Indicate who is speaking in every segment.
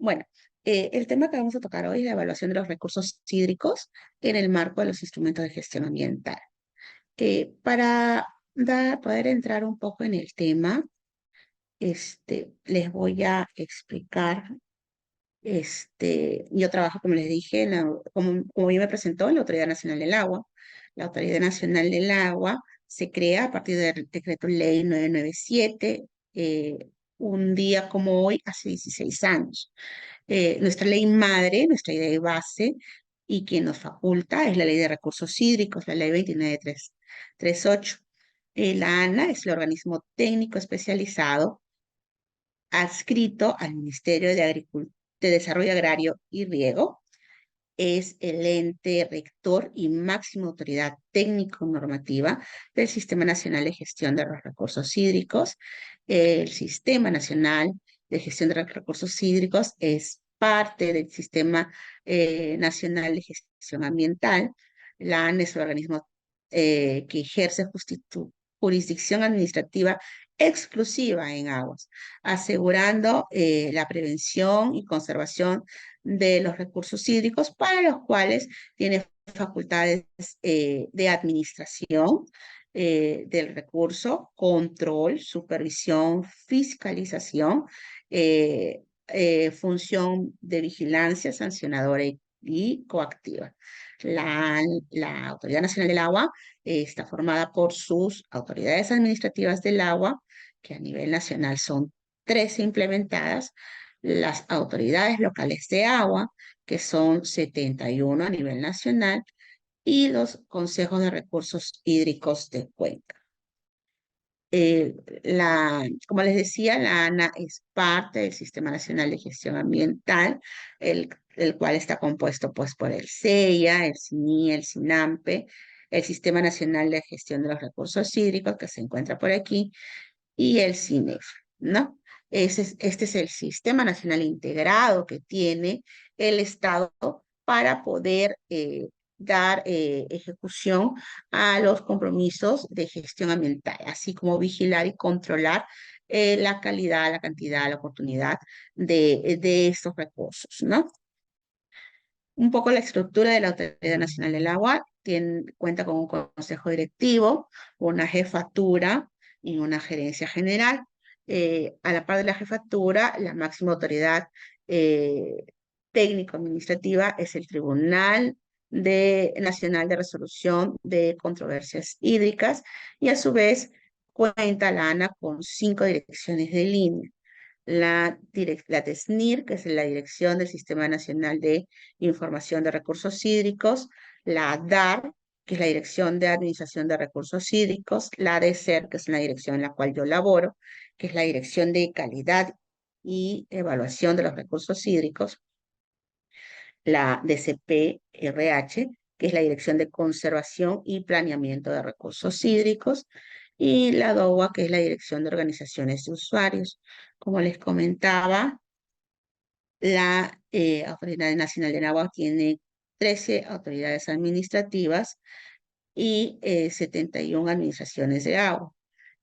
Speaker 1: Bueno, el tema que vamos a tocar hoy es la evaluación de los recursos hídricos en el marco de los instrumentos de gestión ambiental. Para poder entrar un poco en el tema, les voy a explicar, yo trabajo, como les dije, como bien me presentó, en la Autoridad Nacional del Agua. La Autoridad Nacional del Agua se crea a partir del Decreto Ley 997, un día como hoy, hace 16 años. Nuestra ley madre, nuestra ley base, y quien nos faculta es la Ley de Recursos Hídricos, la Ley 29338. La ANA es el organismo técnico especializado adscrito al Ministerio de Desarrollo Agrario y Riego. Es el ente rector y máxima autoridad técnico-normativa del Sistema Nacional de Gestión de los Recursos Hídricos. El Sistema Nacional de Gestión de los Recursos Hídricos es parte del Sistema Nacional de Gestión Ambiental. La ANA es el organismo que ejerce jurisdicción administrativa exclusiva en aguas, asegurando la prevención y conservación de los recursos hídricos, para los cuales tiene facultades de administración del recurso, control, supervisión, fiscalización, función de vigilancia sancionadora y coactiva. La Autoridad Nacional del Agua está formada por sus autoridades administrativas del agua, que a nivel nacional son 13 implementadas, las autoridades locales de agua, que son 71 a nivel nacional, y los consejos de recursos hídricos de cuenca. Como les decía, la ANA es parte del Sistema Nacional de Gestión Ambiental, el cual está compuesto pues, por el CEIA, el CINI, el SINAMPE, el Sistema Nacional de Gestión de los Recursos Hídricos, que se encuentra por aquí, y el CINEF, ¿no? Este es el Sistema Nacional Integrado que tiene el Estado para poder dar ejecución a los compromisos de gestión ambiental, así como vigilar y controlar la calidad, la cantidad, la oportunidad de estos recursos, ¿no? Un poco la estructura de la Autoridad Nacional del Agua cuenta con un consejo directivo, una jefatura y una gerencia general. A la par de la jefatura, la máxima autoridad eh, técnico-administrativa es el Tribunal Nacional de Resolución de Controversias Hídricas, y a su vez cuenta la ANA con 5 direcciones de línea. La TESNIR, que es la Dirección del Sistema Nacional de Información de Recursos Hídricos, la DAR, que es la Dirección de Administración de Recursos Hídricos, la DECER, que es la dirección en la cual yo laboro, que es la Dirección de Calidad y Evaluación de los Recursos Hídricos, la DCP-RH, que es la Dirección de Conservación y Planeamiento de Recursos Hídricos, y la DOA, que es la Dirección de Organizaciones de Usuarios. Como les comentaba, la Autoridad Nacional del Agua tiene 13 autoridades administrativas y 71 administraciones de agua.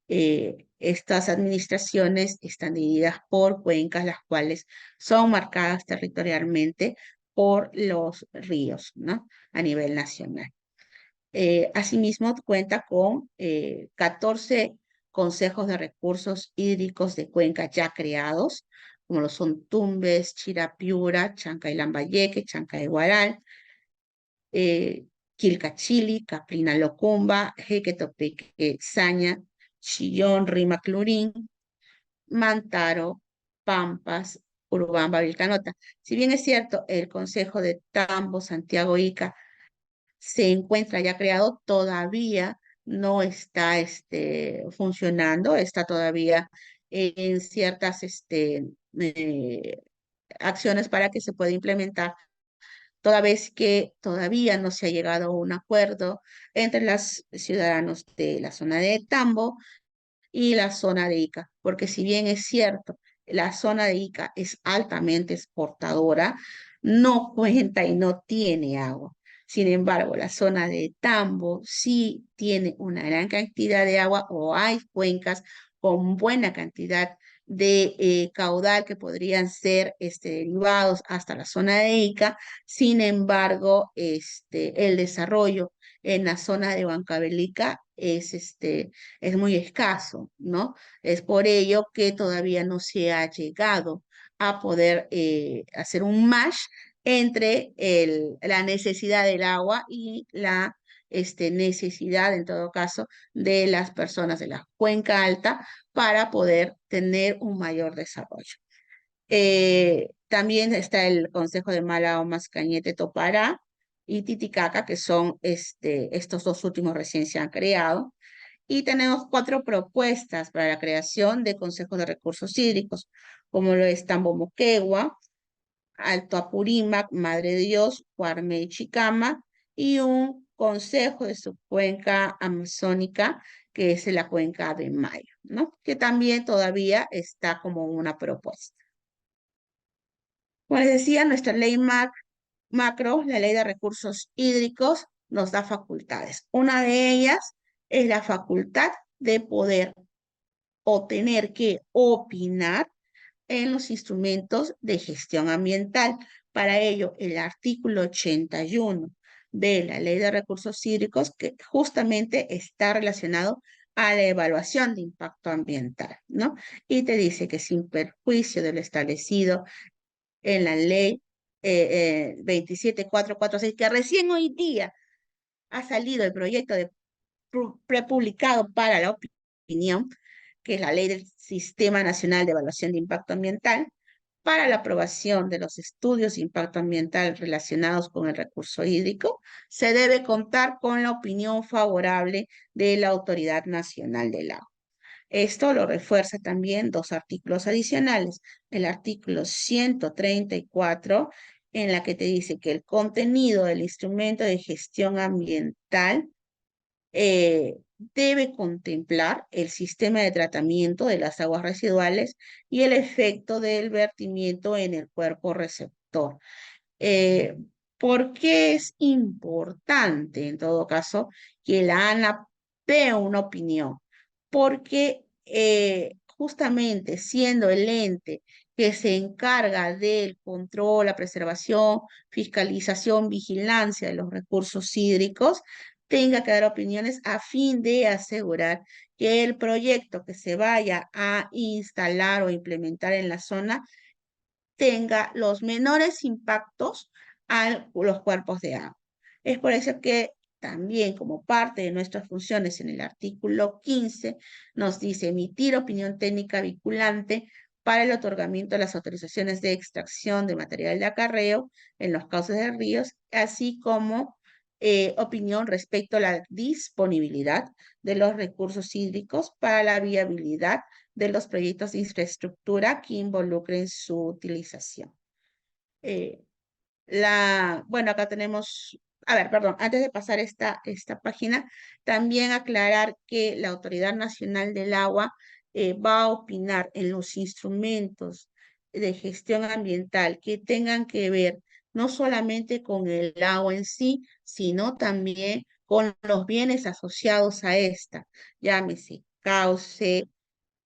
Speaker 1: Estas administraciones están divididas por cuencas, las cuales son marcadas territorialmente por los ríos, ¿no? A nivel nacional. Asimismo, cuenta con 14 consejos de recursos hídricos de cuenca ya creados, como lo son Tumbes, Chirapiura, Chancay Lambayeque, Chancay Guaral, Quilcachili, Caprina Locumba, Jequetopeque, Saña, Chillón, Rimaclurín, Mantaro, Pampas, Urubamba, Vilcanota. Si bien es cierto, el Consejo de Tambo, Santiago Ica, se encuentra ya creado, todavía no está funcionando, está todavía en ciertas eh, acciones para que se pueda implementar, toda vez que todavía no se ha llegado a un acuerdo entre los ciudadanos de la zona de Tambo y la zona de Ica, porque si bien es cierto, la zona de Ica es altamente exportadora, no cuenta y no tiene agua. Sin embargo, la zona de Tambo sí tiene una gran cantidad de agua, o hay cuencas con buena cantidad de caudal que podrían ser derivados hasta la zona de Ica. Sin embargo, el desarrollo en la zona de Huancavelica es muy escaso, ¿no? Es por ello que todavía no se ha llegado a poder hacer un match entre la necesidad del agua y la necesidad, en todo caso, de las personas de la cuenca alta para poder tener un mayor desarrollo. También está el Consejo de Malao, Mascañete, Topará y Titicaca, que son estos dos últimos recién se han creado. Y tenemos 4 propuestas para la creación de consejos de recursos hídricos, como lo es Tambomoquegua, Alto Apurímac, Madre de Dios, Guarme y Chicama, y un consejo de su cuenca amazónica, que es la cuenca de Mayo, ¿no? Que también todavía está como una propuesta. Como les decía, nuestra ley macro, la ley de recursos hídricos, nos da facultades. Una de ellas es la facultad de poder o tener que opinar en los instrumentos de gestión ambiental. Para ello, el artículo 81 de la Ley de Recursos Hídricos, que justamente está relacionado a la evaluación de impacto ambiental, ¿no? Y te dice que sin perjuicio de lo establecido en la Ley 27446, que recién hoy día ha salido el proyecto de prepublicado para la opinión, que es la Ley del Sistema Nacional de Evaluación de Impacto Ambiental, para la aprobación de los estudios de impacto ambiental relacionados con el recurso hídrico, se debe contar con la opinión favorable de la Autoridad Nacional del Agua. Esto lo refuerza también 2 artículos adicionales. El artículo 134, en la que te dice que el contenido del instrumento de gestión ambiental debe contemplar el sistema de tratamiento de las aguas residuales y el efecto del vertimiento en el cuerpo receptor. Eh, ¿Por qué es importante, en todo caso, que la ANA dé una opinión? Porque justamente siendo el ente que se encarga del control, la preservación, fiscalización, vigilancia de los recursos hídricos, tenga que dar opiniones a fin de asegurar que el proyecto que se vaya a instalar o implementar en la zona tenga los menores impactos a los cuerpos de agua. Es por eso que también como parte de nuestras funciones en el artículo 15 nos dice emitir opinión técnica vinculante para el otorgamiento de las autorizaciones de extracción de material de acarreo en los cauces de ríos, así como opinión respecto a la disponibilidad de los recursos hídricos para la viabilidad de los proyectos de infraestructura que involucren su utilización. Eh, bueno, acá tenemos, a ver, perdón, antes de pasar esta página, también aclarar que la Autoridad Nacional del Agua va a opinar en los instrumentos de gestión ambiental que tengan que ver no solamente con el agua en sí, sino también con los bienes asociados a esta, llámese cauce,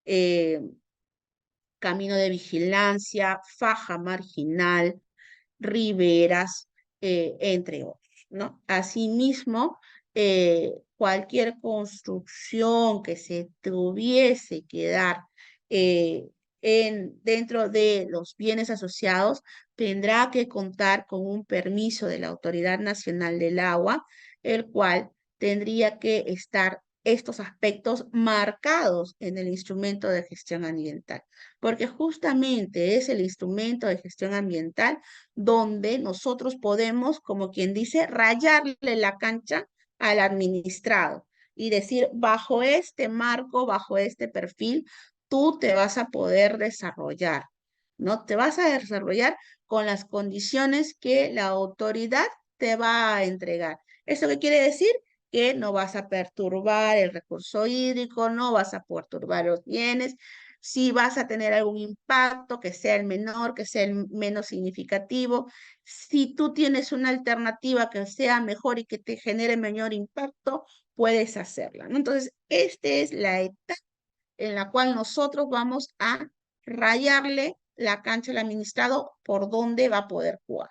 Speaker 1: eh, camino de vigilancia, faja marginal, riberas, entre otros, ¿no? Asimismo, cualquier construcción que se tuviese que dar dentro de los bienes asociados tendrá que contar con un permiso de la Autoridad Nacional del Agua, el cual tendría que estar estos aspectos marcados en el instrumento de gestión ambiental, porque justamente es el instrumento de gestión ambiental donde nosotros podemos, como quien dice, rayarle la cancha al administrado y decir, bajo este marco, bajo este perfil, tú te vas a poder desarrollar, ¿no? Te vas a desarrollar con las condiciones que la autoridad te va a entregar. ¿Eso qué quiere decir? Que no vas a perturbar el recurso hídrico, no vas a perturbar los bienes, si vas a tener algún impacto, que sea el menor, que sea el menos significativo. Si tú tienes una alternativa que sea mejor y que te genere menor impacto, puedes hacerla, ¿no? Entonces, esta es la etapa en la cual nosotros vamos a rayarle la cancha al administrado por dónde va a poder jugar.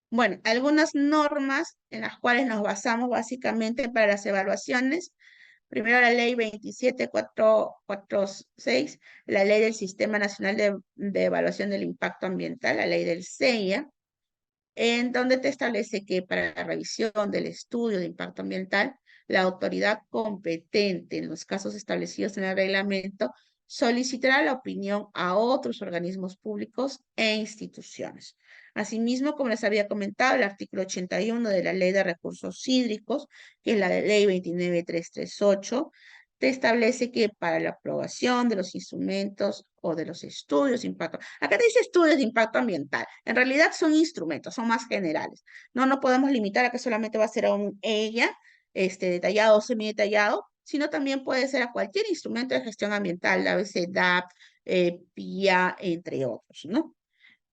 Speaker 1: Bueno, algunas normas en las cuales nos basamos básicamente para las evaluaciones. Primero la ley 27446, la ley del Sistema Nacional de Evaluación del Impacto Ambiental, la ley del CEIA, en donde te establece que para la revisión del estudio de impacto ambiental, la autoridad competente en los casos establecidos en el reglamento solicitará la opinión a otros organismos públicos e instituciones. Asimismo, como les había comentado, el artículo 81 de la Ley de Recursos Hídricos, que es la ley 29338, te establece que para la aprobación de los instrumentos o de los estudios de impacto, acá te dice estudios de impacto ambiental, en realidad son instrumentos, son más generales. No podemos limitar a que solamente va a ser a un ella, detallado o semidetallado, sino también puede ser a cualquier instrumento de gestión ambiental, la DAP, PIA, entre otros, ¿no?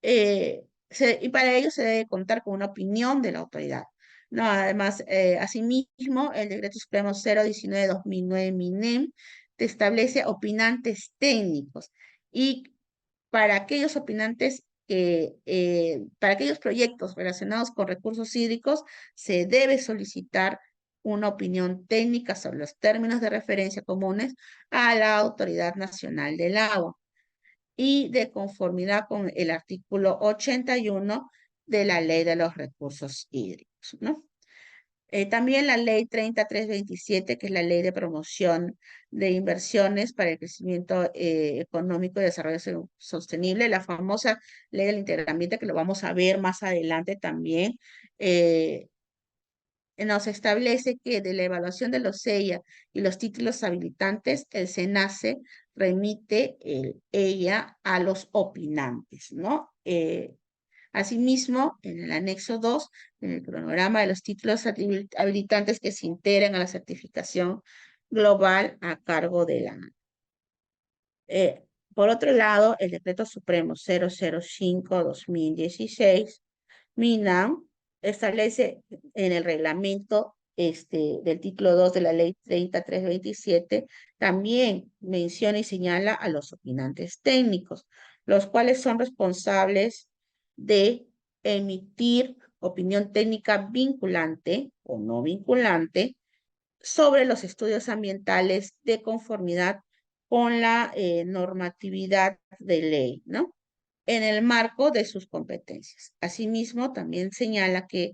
Speaker 1: Y para ello se debe contar con una opinión de la autoridad. No, además, asimismo, el Decreto Supremo 019-2009 MINEM te establece opinantes técnicos y para aquellos opinantes para aquellos proyectos relacionados con recursos hídricos, se debe solicitar una opinión técnica sobre los términos de referencia comunes a la Autoridad Nacional del Agua y de conformidad con el artículo 81 de la Ley de los Recursos Hídricos, ¿no? También la ley 3327, que es la ley de promoción de inversiones para el crecimiento económico y desarrollo sostenible, la famosa ley del integramiento, que lo vamos a ver más adelante también, eh, nos establece que de la evaluación de los EIA y los títulos habilitantes, el SENACE remite ella a los opinantes, ¿no? Asimismo, en el anexo 2, en el cronograma de los títulos habilitantes que se integran a la certificación global a cargo de la. Por otro lado, el Decreto Supremo 005-2016, MINAM, establece en el reglamento del título 2 de la ley 3327, también menciona y señala a los opinantes técnicos, los cuales son responsables de emitir opinión técnica vinculante o no vinculante sobre los estudios ambientales de conformidad con la normatividad de ley, ¿no? En el marco de sus competencias. Asimismo, también señala que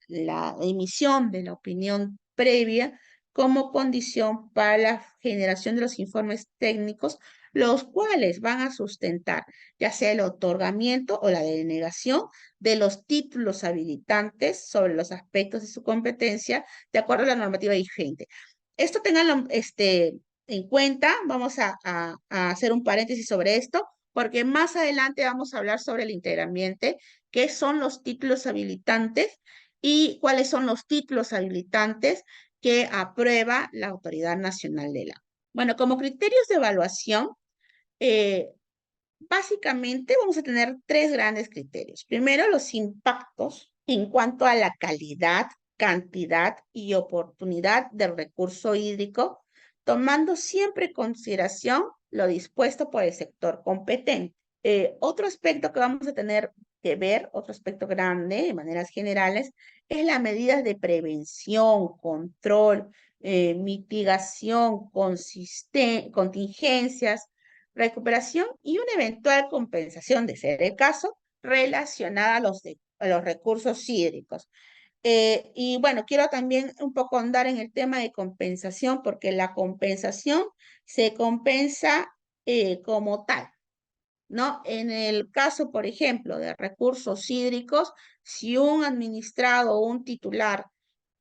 Speaker 1: la emisión de la opinión previa como condición para la generación de los informes técnicos, los cuales van a sustentar ya sea el otorgamiento o la denegación de los títulos habilitantes sobre los aspectos de su competencia de acuerdo a la normativa vigente. Esto tenganlo en cuenta, vamos a hacer un paréntesis sobre esto, porque más adelante vamos a hablar sobre el integramiento, qué son los títulos habilitantes y cuáles son los títulos habilitantes que aprueba la Autoridad Nacional del Agua. Bueno, como criterios de evaluación, eh, básicamente vamos a tener tres grandes criterios. Primero, los impactos en cuanto a la calidad, cantidad y oportunidad del recurso hídrico, tomando siempre en consideración lo dispuesto por el sector competente. Otro aspecto que vamos a tener que ver, otro aspecto grande de maneras generales, es las medidas de prevención, control, mitigación, contingencias, recuperación y una eventual compensación, de ser el caso, relacionada a los recursos hídricos. Y bueno, quiero también un poco andar en el tema de compensación, porque la compensación se compensa como tal, ¿no? En el caso, por ejemplo, de recursos hídricos, si un administrado o un titular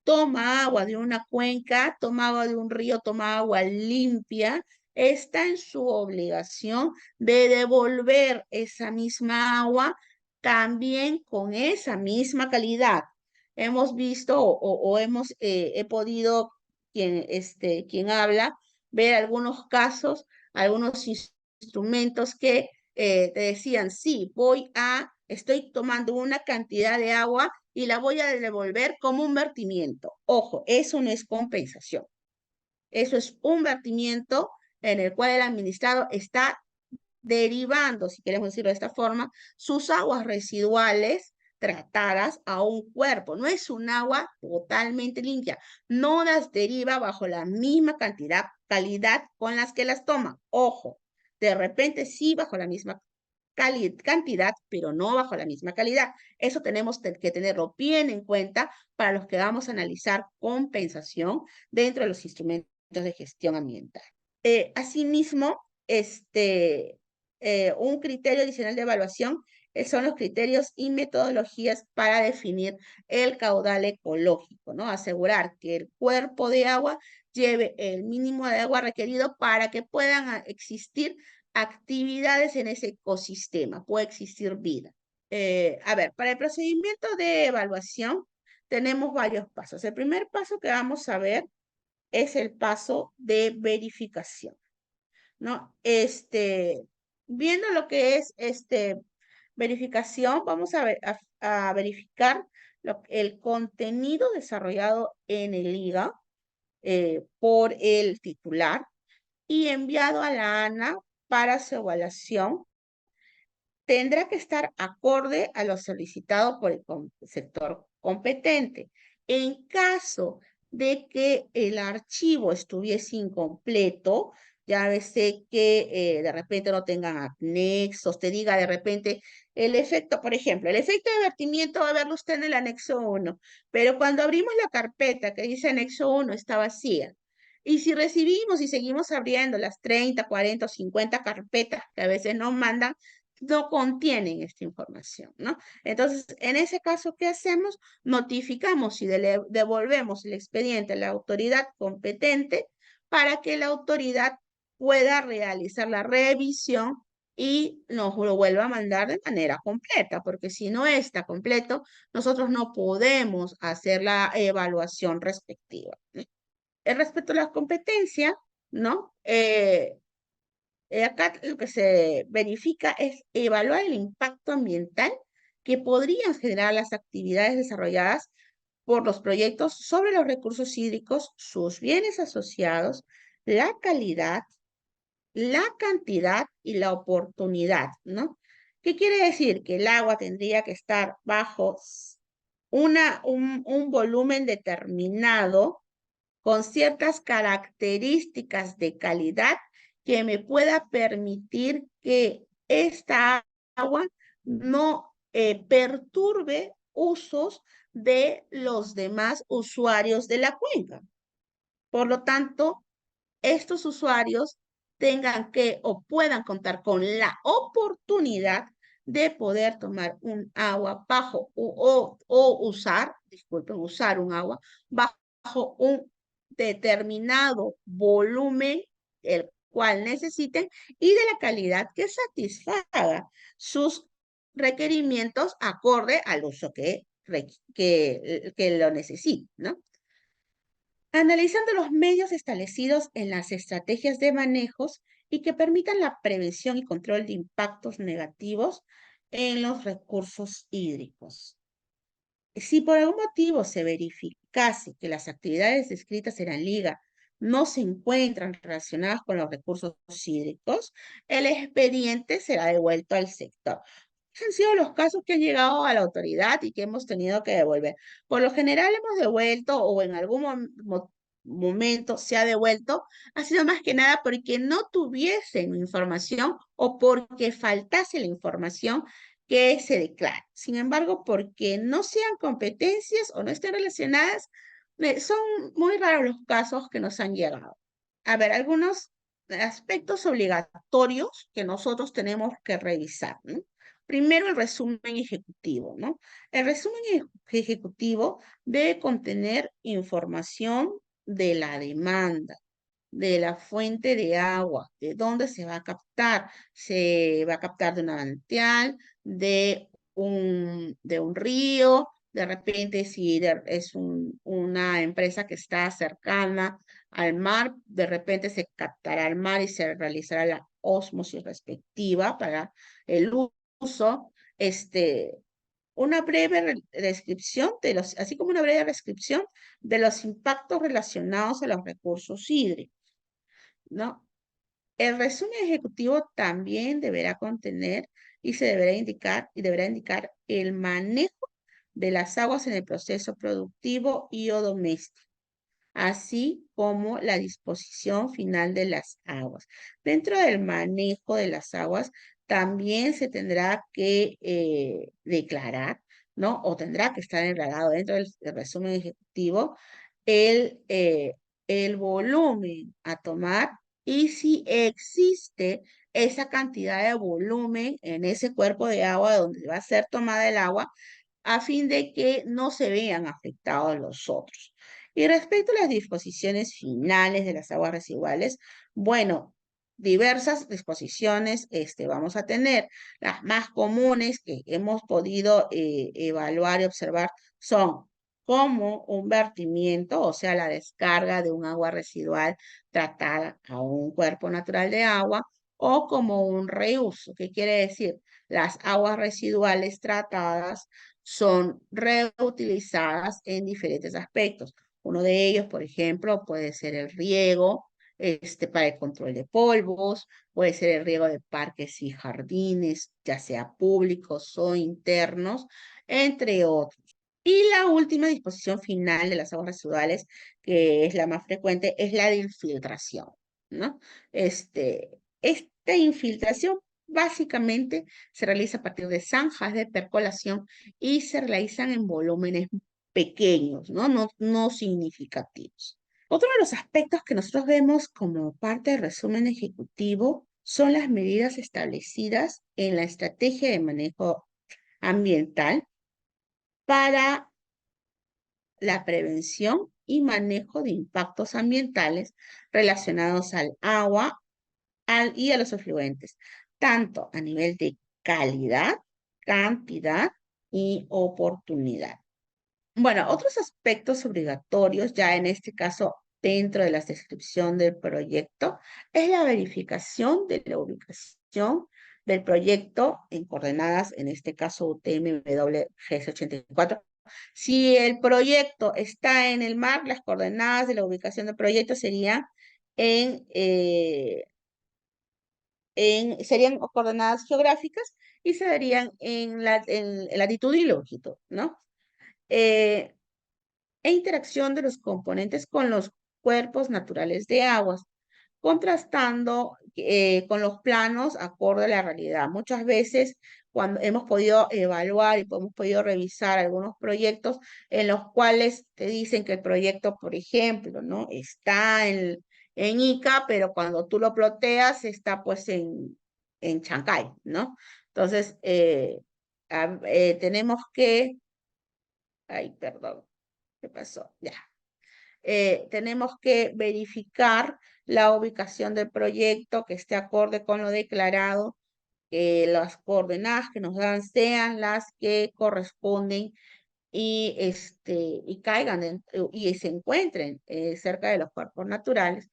Speaker 1: toma agua de una cuenca, toma agua de un río, toma agua limpia, está en su obligación de devolver esa misma agua también con esa misma calidad. Hemos visto he podido, quien habla, ver algunos casos, algunos instrumentos que te decían, sí, estoy tomando una cantidad de agua y la voy a devolver como un vertimiento. Ojo, eso no es compensación. Eso es un vertimiento en el cual el administrado está derivando, si queremos decirlo de esta forma, sus aguas residuales tratadas a un cuerpo. No es un agua totalmente limpia. No las deriva bajo la misma cantidad, calidad con las que las toma. Ojo, de repente sí bajo la misma cantidad, pero no bajo la misma calidad. Eso tenemos que tenerlo bien en cuenta para los que vamos a analizar compensación dentro de los instrumentos de gestión ambiental. Asimismo, un criterio adicional de evaluación son los criterios y metodologías para definir el caudal ecológico, ¿no? Asegurar que el cuerpo de agua lleve el mínimo de agua requerido para que puedan existir actividades en ese ecosistema, puede existir vida. A ver, para el procedimiento de evaluación tenemos varios pasos. El primer paso que vamos a ver es el paso de verificación, ¿no? Viendo lo que es verificación, vamos a, ver, a verificar el contenido desarrollado en el IGA por el titular y enviado a la ANA para su evaluación. Tendrá que estar acorde a lo solicitado por el sector competente. En caso de que el archivo estuviese incompleto, ya sé que de repente no tengan anexos, te diga de repente el efecto, por ejemplo, el efecto de vertimiento va a verlo usted en el anexo 1, pero cuando abrimos la carpeta que dice anexo 1 está vacía. Y si recibimos y seguimos abriendo las 30, 40 o 50 carpetas que a veces nos mandan, no contienen esta información, ¿no? Entonces, en ese caso, ¿qué hacemos? Notificamos y devolvemos el expediente a la autoridad competente para que la autoridad pueda realizar la revisión y nos lo vuelva a mandar de manera completa, porque si no está completo, nosotros no podemos hacer la evaluación respectiva. Respecto a la competencia, ¿no? Acá lo que se verifica es evaluar el impacto ambiental que podrían generar las actividades desarrolladas por los proyectos sobre los recursos hídricos, sus bienes asociados, la calidad, la cantidad y la oportunidad, ¿no? ¿Qué quiere decir? Que el agua tendría que estar bajo un volumen determinado con ciertas características de calidad que me pueda permitir que esta agua no perturbe usos de los demás usuarios de la cuenca. Por lo tanto, estos usuarios tengan que o puedan contar con la oportunidad de poder tomar un agua bajo o usar, disculpen, usar un agua bajo un determinado volumen, el cual necesiten, y de la calidad que satisfaga sus requerimientos acorde al uso que lo necesite, ¿no? Analizando los medios establecidos en las estrategias de manejos y que permitan la prevención y control de impactos negativos en los recursos hídricos. Si por algún motivo se verificase que las actividades descritas en la liga no se encuentran relacionadas con los recursos hídricos, el expediente será devuelto al sector. Han sido los casos que han llegado a la autoridad y que hemos tenido que devolver. Por lo general hemos devuelto o en algún momento se ha devuelto, ha sido más que nada porque no tuviesen información o porque faltase la información que se declara. Sin embargo, porque no sean competencias o no estén relacionadas, son muy raros los casos que nos han llegado. A ver, algunos aspectos obligatorios que nosotros tenemos que revisar, ¿no? Primero, el resumen ejecutivo, ¿no? El resumen ejecutivo debe contener información de la demanda, de la fuente de agua, de dónde se va a captar. Se va a captar de una manantial, de un río, de repente si es una empresa que está cercana al mar, de repente se captará al mar y se realizará la ósmosis respectiva para el uso. una breve descripción así como una breve descripción de los impactos relacionados a los recursos hídricos, ¿no? El resumen ejecutivo también deberá contener y deberá indicar el manejo de las aguas en el proceso productivo y o doméstico, así como la disposición final de las aguas. Dentro del manejo de las aguas, también se tendrá que declarar, ¿no? O tendrá que estar declarado dentro del resumen ejecutivo el, eh, el volumen a tomar y si existe esa cantidad de volumen en ese cuerpo de agua donde va a ser tomada el agua, a fin de que no se vean afectados los otros. Y respecto a las disposiciones finales de las aguas residuales, bueno, diversas disposiciones vamos a tener. Las más comunes que hemos podido evaluar y observar son como un vertimiento, o sea, la descarga de un agua residual tratada a un cuerpo natural de agua, o como un reuso. ¿Qué quiere decir? Las aguas residuales tratadas son reutilizadas en diferentes aspectos. Uno de ellos, por ejemplo, puede ser el riego, para el control de polvos, puede ser el riego de parques y jardines, ya sea públicos o internos, entre otros. Y la última disposición final de las aguas residuales, que es la más frecuente, es la de infiltración, ¿no? Esta infiltración básicamente se realiza a partir de zanjas de percolación y se realizan en volúmenes pequeños, ¿no? No significativos. Otro de los aspectos que nosotros vemos como parte del resumen ejecutivo son las medidas establecidas en la estrategia de manejo ambiental para la prevención y manejo de impactos ambientales relacionados al agua y a los afluentes, tanto a nivel de calidad, cantidad y oportunidad. Bueno, otros aspectos obligatorios, ya en este caso dentro de la descripción del proyecto, es la verificación de la ubicación del proyecto en coordenadas, en este caso UTM-WGS84. Si el proyecto está en el mar, las coordenadas de la ubicación del proyecto serían serían coordenadas geográficas y se darían en latitud y longitud, ¿no? E interacción de los componentes con los cuerpos naturales de aguas, contrastando con los planos acorde a la realidad. Muchas veces cuando hemos podido evaluar y hemos podido revisar algunos proyectos en los cuales te dicen que el proyecto, por ejemplo, ¿no? Está en Ica, pero cuando tú lo ploteas está pues en Chancay, ¿no? Entonces, tenemos que, ay, perdón, ¿qué pasó? Ya. Tenemos que verificar la ubicación del proyecto que esté acorde con lo declarado, que las coordenadas que nos dan sean las que corresponden y caigan y se encuentren cerca de los cuerpos naturales,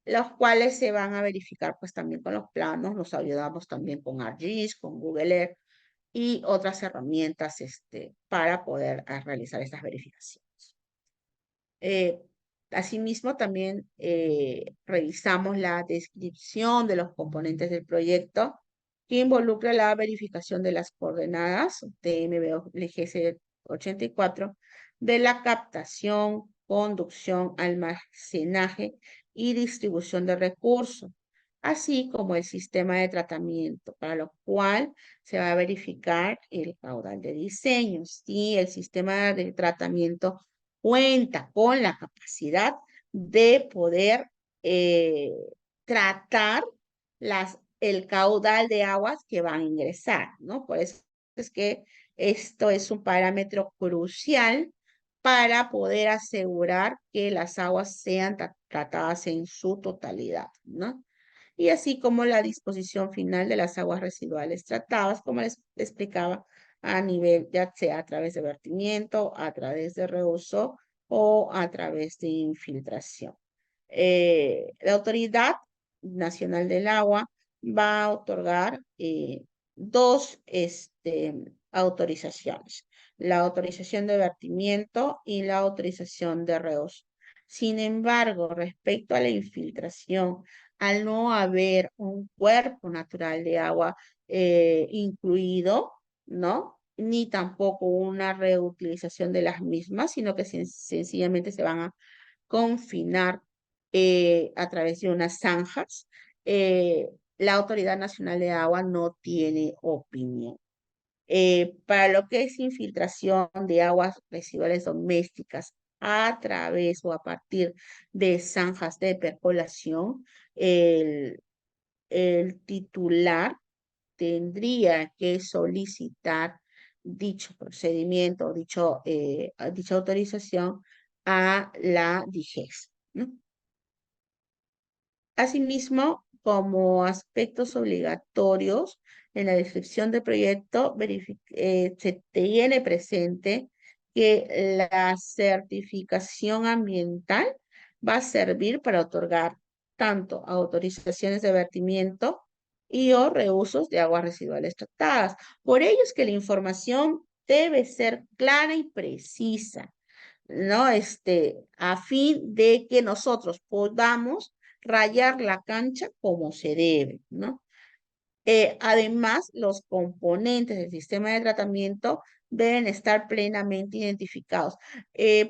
Speaker 1: los cuales se van a verificar pues también con los planos, nos ayudamos también con ArcGIS, con Google Earth y otras herramientas para poder realizar estas verificaciones. Eh, Asimismo, también revisamos la descripción de los componentes del proyecto que involucra la verificación de las coordenadas de MBOGS 84 de la captación, conducción, almacenaje y distribución de recursos, así como el sistema de tratamiento, para lo cual se va a verificar el caudal de diseño. Si el sistema de tratamiento cuenta con la capacidad de poder eh, tratar el caudal de aguas que van a ingresar, ¿no? Por eso es que esto es un parámetro crucial para poder asegurar que las aguas sean tratadas en su totalidad, ¿no? Y así como la disposición final de las aguas residuales tratadas, como les explicaba, a nivel, ya sea a través de vertimiento, a través de reuso o a través de infiltración. La Autoridad Nacional del Agua va a otorgar dos autorizaciones, la autorización de vertimiento y la autorización de reuso. Sin embargo, respecto a la infiltración, al no haber un cuerpo natural de agua incluido, ¿no? Ni tampoco una reutilización de las mismas, sino que sencillamente se van a confinar a través de unas zanjas. La Autoridad Nacional de Agua no tiene opinión. Para lo que es infiltración de aguas residuales domésticas a través o a partir de zanjas de percolación, el, el titular tendría que solicitar dicho procedimiento, dicha autorización a la DIGES, ¿no? Asimismo, como aspectos obligatorios en la descripción del proyecto, se tiene presente que la certificación ambiental va a servir para otorgar tanto autorizaciones de vertimiento y o reusos de aguas residuales tratadas. Por ello es que la información debe ser clara y precisa, ¿no? A fin de que nosotros podamos rayar la cancha como se debe, ¿no? Además, los componentes del sistema de tratamiento deben estar plenamente identificados.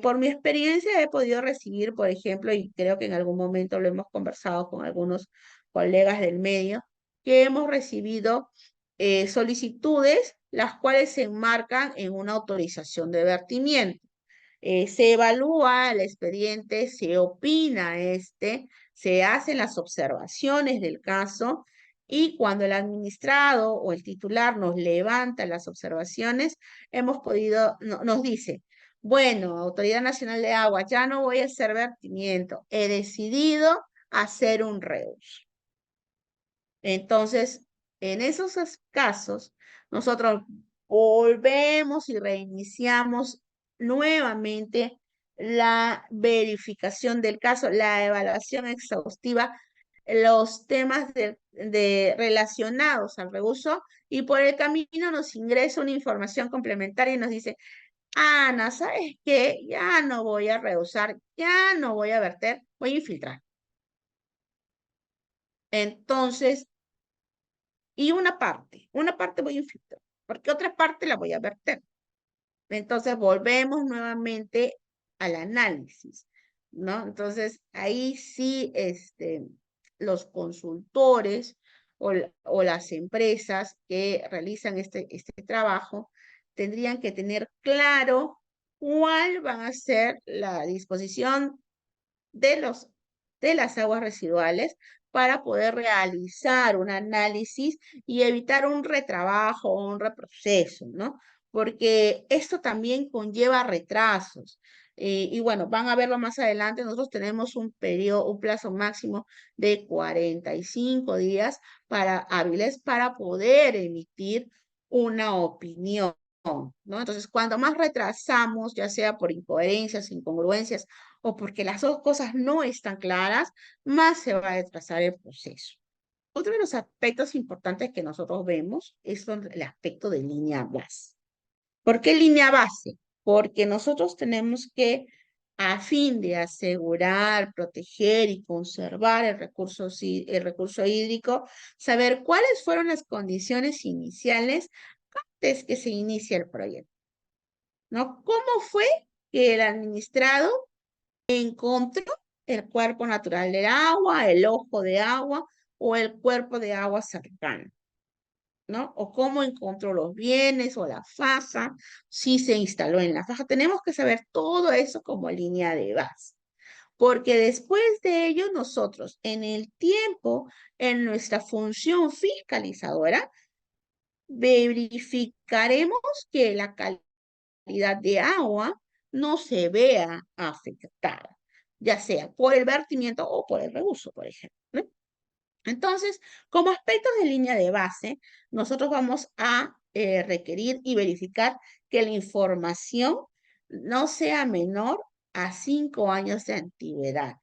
Speaker 1: Por mi experiencia he podido recibir, por ejemplo, y creo que en algún momento lo hemos conversado con algunos colegas del medio, que hemos recibido solicitudes las cuales se enmarcan en una autorización de vertimiento. Se evalúa el expediente, se opina se hacen las observaciones del caso y cuando el administrado o el titular nos levanta las observaciones, nos dice, bueno, Autoridad Nacional de Agua, ya no voy a hacer vertimiento, he decidido hacer un reuso. Entonces, en esos casos, nosotros volvemos y reiniciamos nuevamente la verificación del caso, la evaluación exhaustiva, los temas relacionados al reuso y por el camino nos ingresa una información complementaria y nos dice, Ana, ¿sabes qué? Ya no voy a rehusar, ya no voy a verter, voy a infiltrar. Entonces, y una parte voy a infiltrar, porque otra parte la voy a verter. Entonces volvemos nuevamente al análisis, ¿no? Entonces ahí sí, los consultores o las empresas que realizan este trabajo tendrían que tener claro cuál va a ser la disposición de de las aguas residuales para poder realizar un análisis y evitar un retrabajo o un reproceso, ¿no? Porque esto también conlleva retrasos. Y bueno, van a verlo más adelante, nosotros tenemos un plazo máximo de 45 días hábiles para poder emitir una opinión, ¿no? Entonces, cuando más retrasamos, ya sea por incoherencias, incongruencias o porque las dos cosas no están claras, más se va a retrasar el proceso. Otro de los aspectos importantes que nosotros vemos es el aspecto de línea base. ¿Por qué línea base? Porque nosotros tenemos que, a fin de asegurar, proteger y conservar el recurso hídrico, saber cuáles fueron las condiciones iniciales antes que se inicie el proyecto, ¿no? ¿Cómo fue que el administrado encontró el cuerpo natural del agua, el ojo de agua o el cuerpo de agua cercano, ¿no? O cómo encontró los bienes o la faja, si se instaló en la faja. Tenemos que saber todo eso como línea de base, porque después de ello nosotros en el tiempo, en nuestra función fiscalizadora, verificaremos que la calidad de agua no se vea afectada, ya sea por el vertimiento o por el reuso, por ejemplo, ¿no? Entonces, como aspectos de línea de base, nosotros vamos a requerir y verificar que la información no sea menor a 5 años de antigüedad,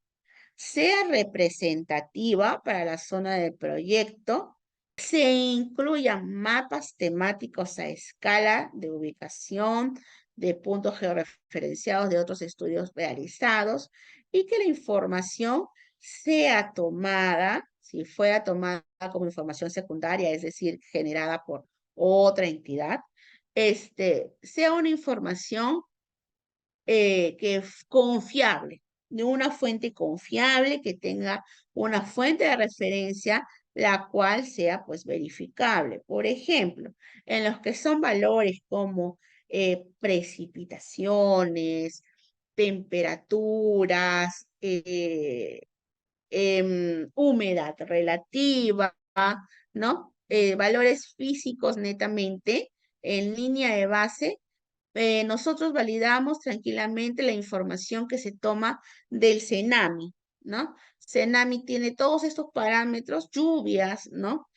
Speaker 1: sea representativa para la zona del proyecto Se incluyan mapas temáticos a escala de ubicación de puntos georreferenciados de otros estudios realizados y que la información sea tomada, si fuera tomada como información secundaria, es decir, generada por otra entidad, sea una información que es confiable, de una fuente confiable que tenga una fuente de referencia la cual sea pues verificable. Por ejemplo, en los que son valores como precipitaciones, temperaturas, humedad relativa, ¿no? Valores físicos netamente en línea de base, nosotros validamos tranquilamente la información que se toma del CENAMI, ¿no? CENAMI tiene todos estos parámetros, lluvias, ¿no?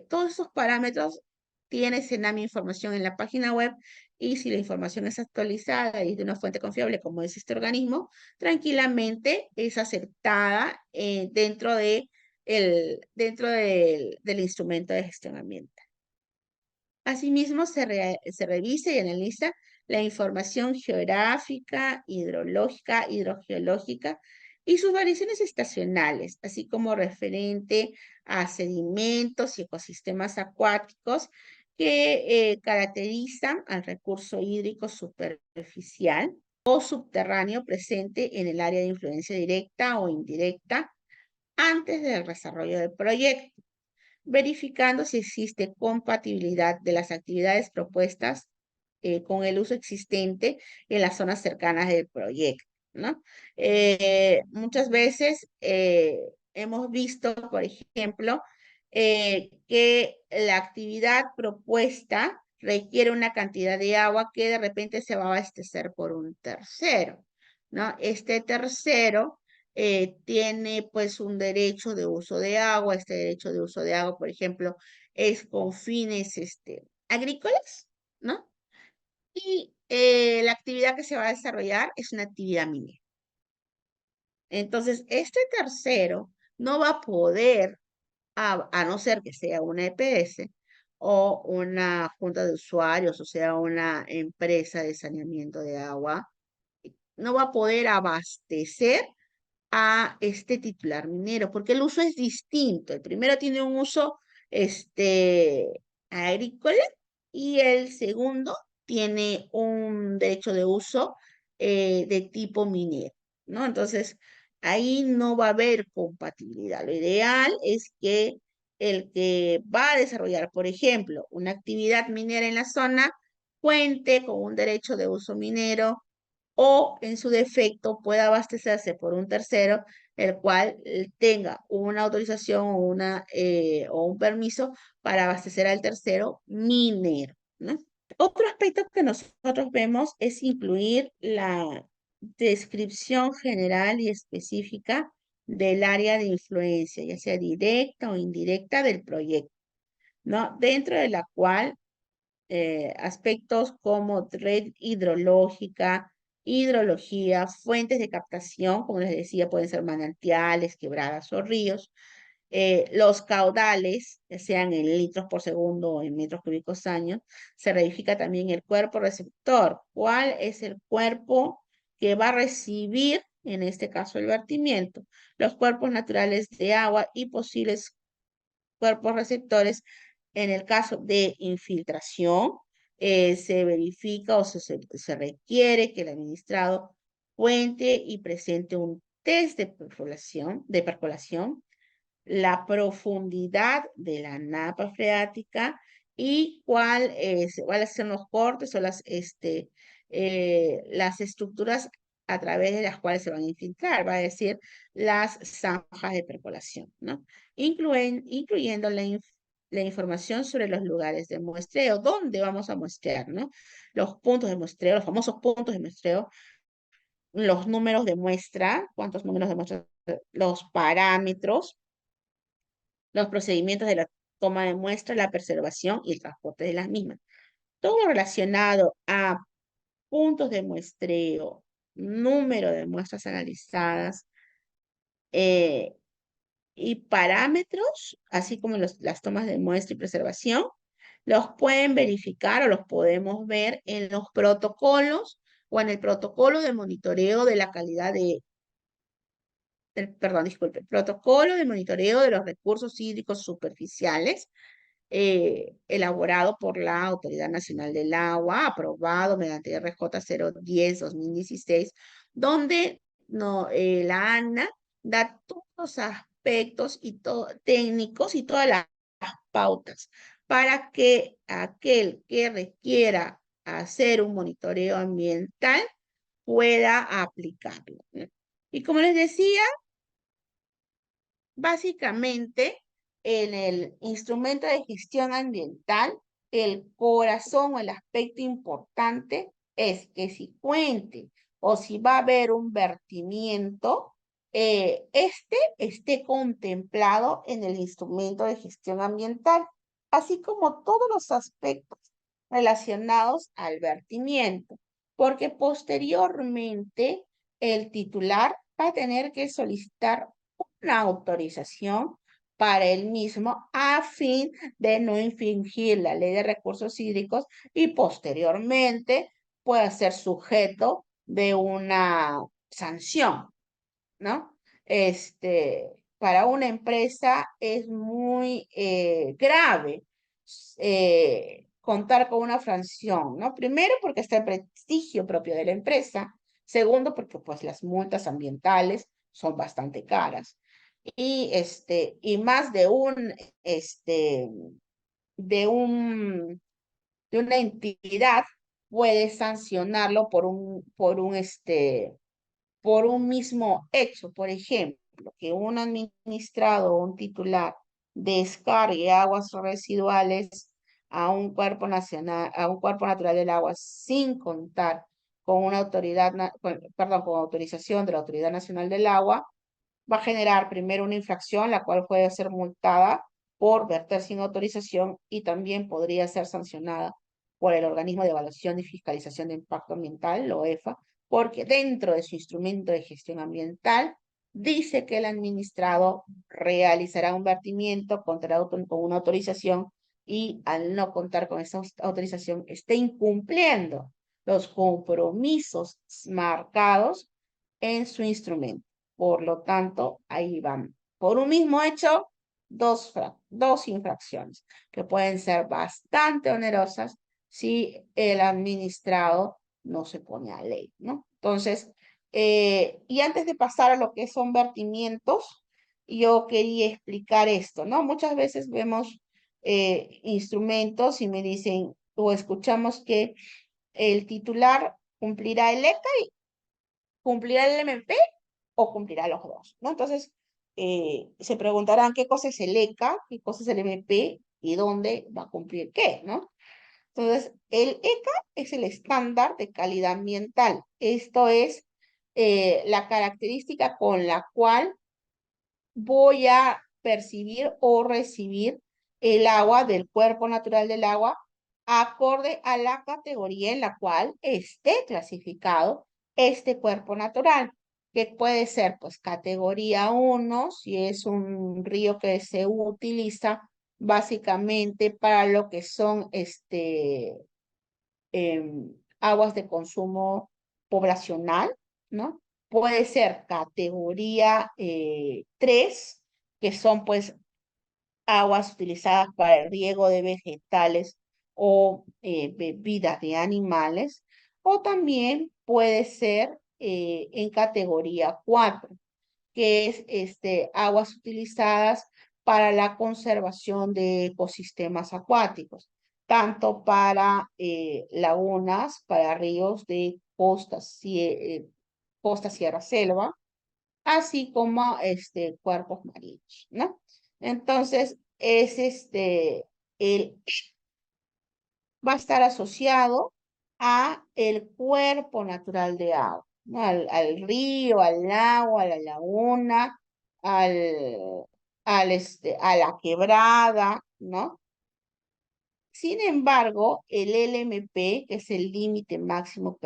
Speaker 1: Todos estos parámetros tiene CENAMI información en la página web y si la información es actualizada y de una fuente confiable como es este organismo, tranquilamente es aceptada dentro del instrumento de gestión ambiental. Asimismo, se revisa y analiza la información geográfica, hidrológica, hidrogeológica y sus variaciones estacionales, así como referente a sedimentos y ecosistemas acuáticos que caracterizan al recurso hídrico superficial o subterráneo presente en el área de influencia directa o indirecta antes del desarrollo del proyecto, verificando si existe compatibilidad de las actividades propuestas con el uso existente en las zonas cercanas del proyecto, ¿no? Muchas veces hemos visto, por ejemplo, que la actividad propuesta requiere una cantidad de agua que de repente se va a abastecer por un tercero, ¿no? Este tercero tiene pues un derecho de uso de agua. Este derecho de uso de agua, por ejemplo, es con fines agrícolas, ¿no? Y la actividad que se va a desarrollar es una actividad minera. Entonces, este tercero no va a poder, a no ser que sea una EPS o una junta de usuarios, o sea, una empresa de saneamiento de agua, no va a poder abastecer a este titular minero, porque el uso es distinto. El primero tiene un uso agrícola y el segundo tiene un derecho de uso de tipo minero, ¿no? Entonces, ahí no va a haber compatibilidad. Lo ideal es que el que va a desarrollar, por ejemplo, una actividad minera en la zona, cuente con un derecho de uso minero o en su defecto pueda abastecerse por un tercero, el cual tenga una autorización o un permiso para abastecer al tercero minero, ¿no? Otro aspecto que nosotros vemos es incluir la descripción general y específica del área de influencia, ya sea directa o indirecta del proyecto, ¿no? Dentro de la cual aspectos como red hidrológica, hidrología, fuentes de captación, como les decía, pueden ser manantiales, quebradas o ríos, los caudales, ya sean en litros por segundo o en metros cúbicos años, se verifica también el cuerpo receptor, cuál es el cuerpo que va a recibir, en este caso, el vertimiento, los cuerpos naturales de agua y posibles cuerpos receptores. En el caso de infiltración, se verifica o se requiere que el administrado cuente y presente un test de percolación, la profundidad de la napa freática y cuáles son los cortes o las estructuras a través de las cuales se van a infiltrar, va a decir las zanjas de percolación, ¿no? Incluyendo la información sobre los lugares de muestreo, dónde vamos a muestrear, ¿no? Los puntos de muestreo, los famosos puntos de muestreo, los números de muestra, cuántos números de muestra, los parámetros, los procedimientos de la toma de muestra, la preservación y el transporte de las mismas. Todo lo relacionado a puntos de muestreo, número de muestras analizadas, y parámetros, así como las tomas de muestra y preservación, los pueden verificar o los podemos ver en los protocolos o en el protocolo de monitoreo de la calidad perdón, disculpe, protocolo de monitoreo de los recursos hídricos superficiales, elaborado por la Autoridad Nacional del Agua, aprobado mediante RJ 010-2016, donde no, la ANA da todos los aspectos y técnicos y todas las pautas para que aquel que requiera hacer un monitoreo ambiental pueda aplicarlo, ¿no? Y como les decía, básicamente, en el instrumento de gestión ambiental, el corazón o el aspecto importante es que si cuente o si va a haber un vertimiento, este esté contemplado en el instrumento de gestión ambiental, así como todos los aspectos relacionados al vertimiento, porque posteriormente el titular va a tener que solicitar una autorización para el mismo a fin de no infringir la ley de recursos hídricos y posteriormente pueda ser sujeto de una sanción, ¿no? Para una empresa es muy grave contar con una sanción, ¿no? Primero porque está el prestigio propio de la empresa. Segundo, porque pues las multas ambientales son bastante caras. Y más este, de un, de una entidad puede sancionarlo por un mismo hecho. Por ejemplo, que un administrado o un titular descargue aguas residuales a un cuerpo nacional, a un cuerpo natural del agua sin contar con una autoridad, perdón, con autorización de la Autoridad Nacional del Agua, va a generar primero una infracción, la cual puede ser multada por verter sin autorización y también podría ser sancionada por el organismo de evaluación y fiscalización de impacto ambiental, la OEFA, porque dentro de su instrumento de gestión ambiental dice que el administrado realizará un vertimiento con una autorización y al no contar con esa autorización esté incumpliendo los compromisos marcados en su instrumento. Por lo tanto, ahí van. Por un mismo hecho, dos infracciones que pueden ser bastante onerosas si el administrado no se pone a ley, ¿no? Entonces, y antes de pasar a lo que son vertimientos, yo quería explicar esto, ¿no? Muchas veces vemos instrumentos y me dicen o escuchamos que el titular cumplirá el ECA y cumplirá el MP o cumplirá los dos, ¿no? Entonces, se preguntarán qué cosa es el ECA, qué cosa es el MP y dónde va a cumplir qué, ¿no? Entonces, el ECA es el estándar de calidad ambiental. Esto es la característica con la cual voy a percibir o recibir el agua del cuerpo natural del agua acorde a la categoría en la cual esté clasificado este cuerpo natural, que puede ser pues categoría 1, si es un río que se utiliza básicamente para lo que son aguas de consumo poblacional, ¿no? Puede ser categoría 3, que son pues aguas utilizadas para el riego de vegetales o bebidas de animales, o también puede ser en categoría 4, que es aguas utilizadas para la conservación de ecosistemas acuáticos, tanto para lagunas, para ríos de costa, sierra, selva, así como cuerpos marinos, ¿no? Entonces, el va a estar asociado a el cuerpo natural de agua, ¿no? Al río, al lago, a la laguna, al, a la quebrada, ¿no? Sin embargo, el LMP, que es el límite máximo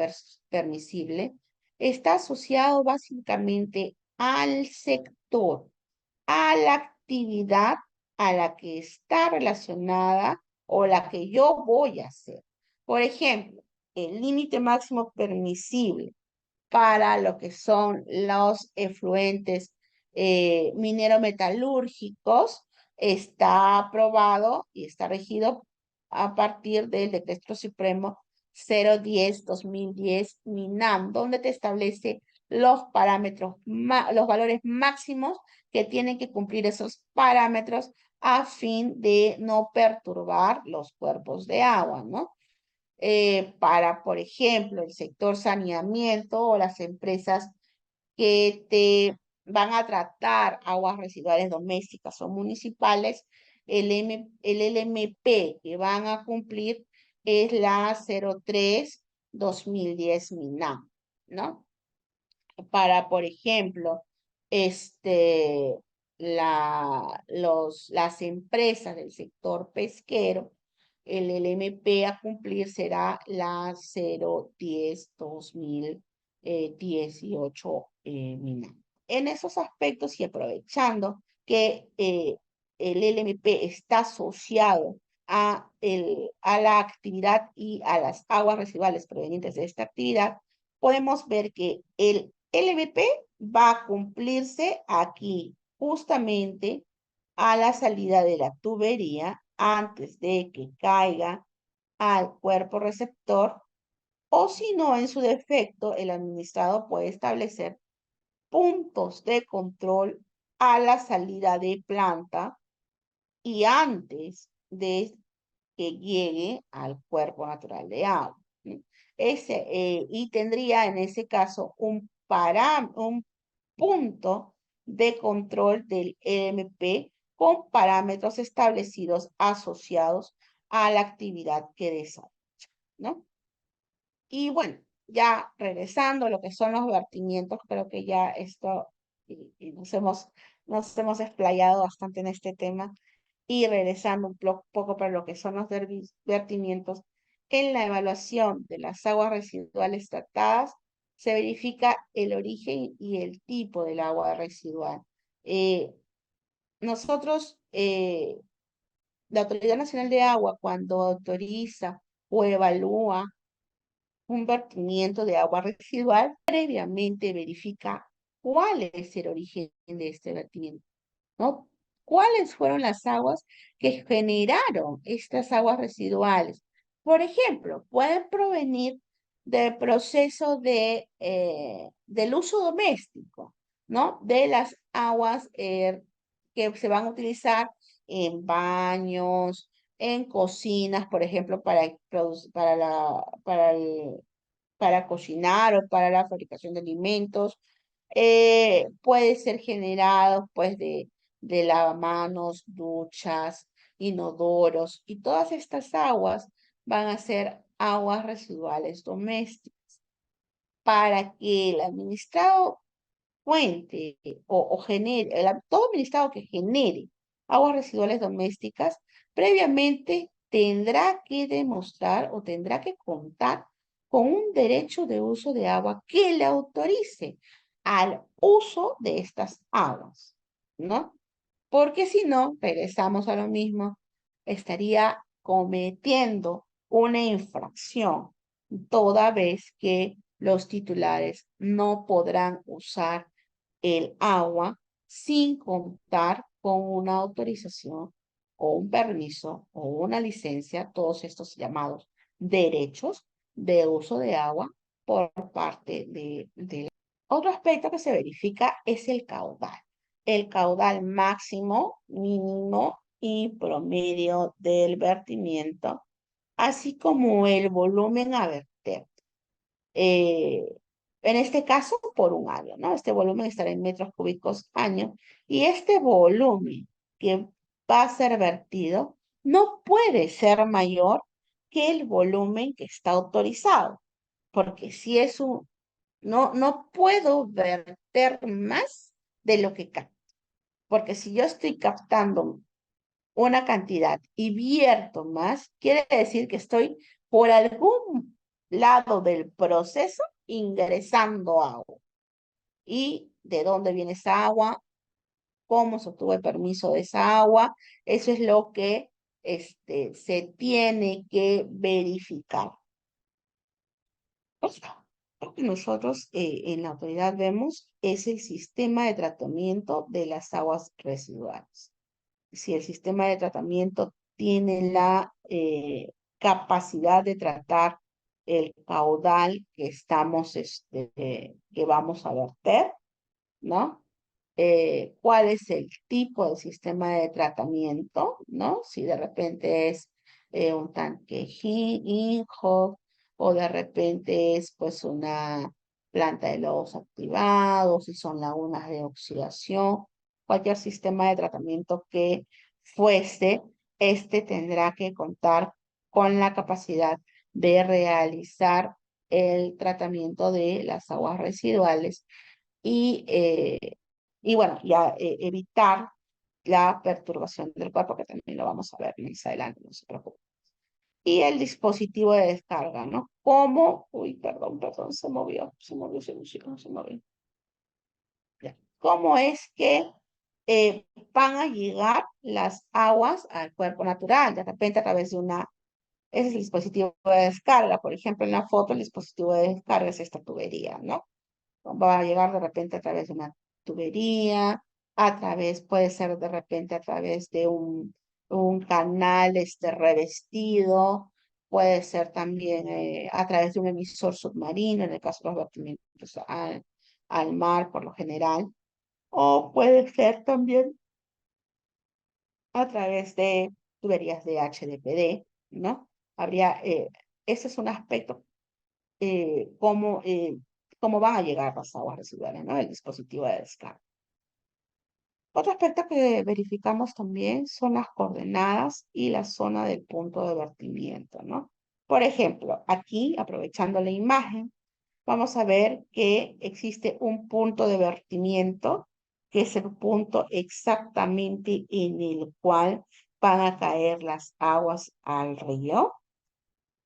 Speaker 1: permisible, está asociado básicamente al sector, a la actividad a la que está relacionada o la que yo voy a hacer. Por ejemplo, el límite máximo permisible para lo que son los efluentes minero-metalúrgicos está aprobado y está regido a partir del Decreto Supremo 010-2010 MINAM, donde te establece los parámetros, los valores máximos que tienen que cumplir esos parámetros a fin de no perturbar los cuerpos de agua, ¿no? Para, por ejemplo, el sector saneamiento o las empresas que te van a tratar aguas residuales domésticas o municipales, el LMP que van a cumplir es la 03-2010 MINAM, ¿no? Para, por ejemplo, las empresas del sector pesquero, el LMP a cumplir será la 010-2018 MINAM. En esos aspectos y aprovechando que el LMP está asociado a la actividad y a las aguas residuales provenientes de esta actividad, podemos ver que el LMP va a cumplirse aquí, justamente a la salida de la tubería antes de que caiga al cuerpo receptor, o si no, en su defecto, el administrado puede establecer puntos de control a la salida de planta y antes de que llegue al cuerpo natural de agua. Y tendría en ese caso un punto de control del EMP con parámetros establecidos asociados a la actividad que desarrolla, ¿no? Y bueno, ya regresando a lo que son los vertimientos, creo que ya esto, y nos hemos explayado bastante en este tema, y regresando un poco para lo que son los vertimientos, en la evaluación de las aguas residuales tratadas, se verifica el origen y el tipo del agua residual. Eh, nosotros, la Autoridad Nacional de Agua, cuando autoriza o evalúa un vertimiento de agua residual, previamente verifica cuál es el origen de este vertimiento, ¿no? ¿Cuáles fueron las aguas que generaron estas aguas residuales? Por ejemplo, pueden provenir del proceso del uso doméstico, ¿no? De las aguas que se van a utilizar en baños, en cocinas, por ejemplo, para cocinar o para la fabricación de alimentos. Puede ser generado pues de lavamanos, duchas, inodoros, y todas estas aguas van a ser aguas residuales domésticas. Para que el administrado cuente o genere, todo administrado que genere aguas residuales domésticas, previamente tendrá que demostrar o tendrá que contar con un derecho de uso de agua que le autorice al uso de estas aguas, ¿no? Porque si no, regresamos a lo mismo, estaría cometiendo una infracción, toda vez que los titulares no podrán usar el agua sin contar con una autorización o un permiso o una licencia, todos estos llamados derechos de uso de agua por parte de. Otro aspecto que se verifica es el caudal máximo, mínimo y promedio del vertimiento, así como el volumen a verter. Eh, en este caso, por un año, ¿no? Este volumen estará en metros cúbicos año, y este volumen que va a ser vertido no puede ser mayor que el volumen que está autorizado, porque si es no puedo verter más de lo que capto, porque si yo estoy captando una cantidad y vierto más, quiere decir que estoy por algún lado del proceso ingresando agua. ¿Y de dónde viene esa agua? cómo se obtuvo el permiso de esa agua. Eso es lo que se tiene que verificar. Pues, lo que nosotros en la autoridad vemos es el sistema de tratamiento de las aguas residuales. Si el sistema de tratamiento tiene la capacidad de tratar el caudal que que vamos a verter, ¿no? Cuál es el tipo de sistema de tratamiento, ¿no? Si de repente es un tanque INJO o de repente es pues una planta de lodos activados, si son lagunas de oxidación, cualquier sistema de tratamiento que fuese, este tendrá que contar con la capacidad de realizar el tratamiento de las aguas residuales y, eh, y bueno, ya evitar la perturbación del cuerpo, que también lo vamos a ver más adelante, no se preocupe. Y el dispositivo de descarga, ¿no? ¿Cómo? Uy, perdón, se movió. Ya. ¿Cómo es que van a llegar las aguas al cuerpo natural? De repente a través de una. Ese es el dispositivo de descarga. Por ejemplo, en la foto, el dispositivo de descarga es esta tubería, ¿no? Va a llegar de repente a través de una tubería, puede ser de repente a través de un canal revestido, puede ser también a través de un emisor submarino, en el caso de los vertimientos al mar por lo general, o puede ser también a través de tuberías de HDPD, ¿no? Ese es un aspecto eh, cómo, eh, cómo van a llegar las aguas residuales, ¿no? El dispositivo de descarga. Otro aspecto que verificamos también son las coordenadas y la zona del punto de vertimiento, ¿no? Por ejemplo, aquí, aprovechando la imagen, vamos a ver que existe un punto de vertimiento, que es el punto exactamente en el cual van a caer las aguas al río,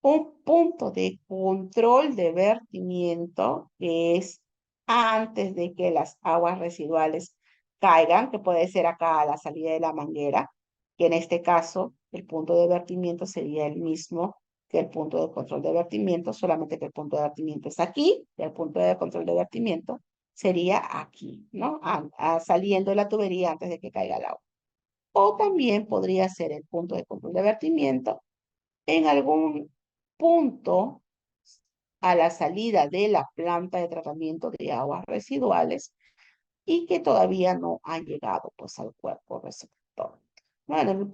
Speaker 1: un punto de control de vertimiento, que es antes de que las aguas residuales caigan, que puede ser acá a la salida de la manguera, que en este caso el punto de vertimiento sería el mismo que el punto de control de vertimiento, solamente que el punto de vertimiento es aquí, y el punto de control de vertimiento sería aquí, ¿no? Saliendo de la tubería antes de que caiga el agua. O también podría ser el punto de control de vertimiento en algún punto a la salida de la planta de tratamiento de aguas residuales y que todavía no han llegado pues al cuerpo receptor. Bueno, el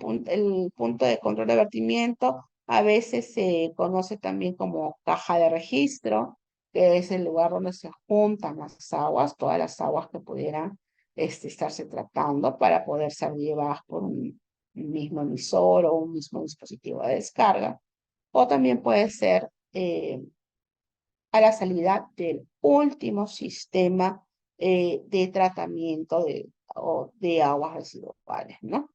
Speaker 1: punto de control de vertimiento a veces se conoce también como caja de registro, que es el lugar donde se juntan las aguas, todas las aguas que pudieran estarse tratando para poder ser llevadas por un mismo emisor o un mismo dispositivo de descarga. O también puede ser a la salida del último sistema de tratamiento de aguas residuales, ¿no?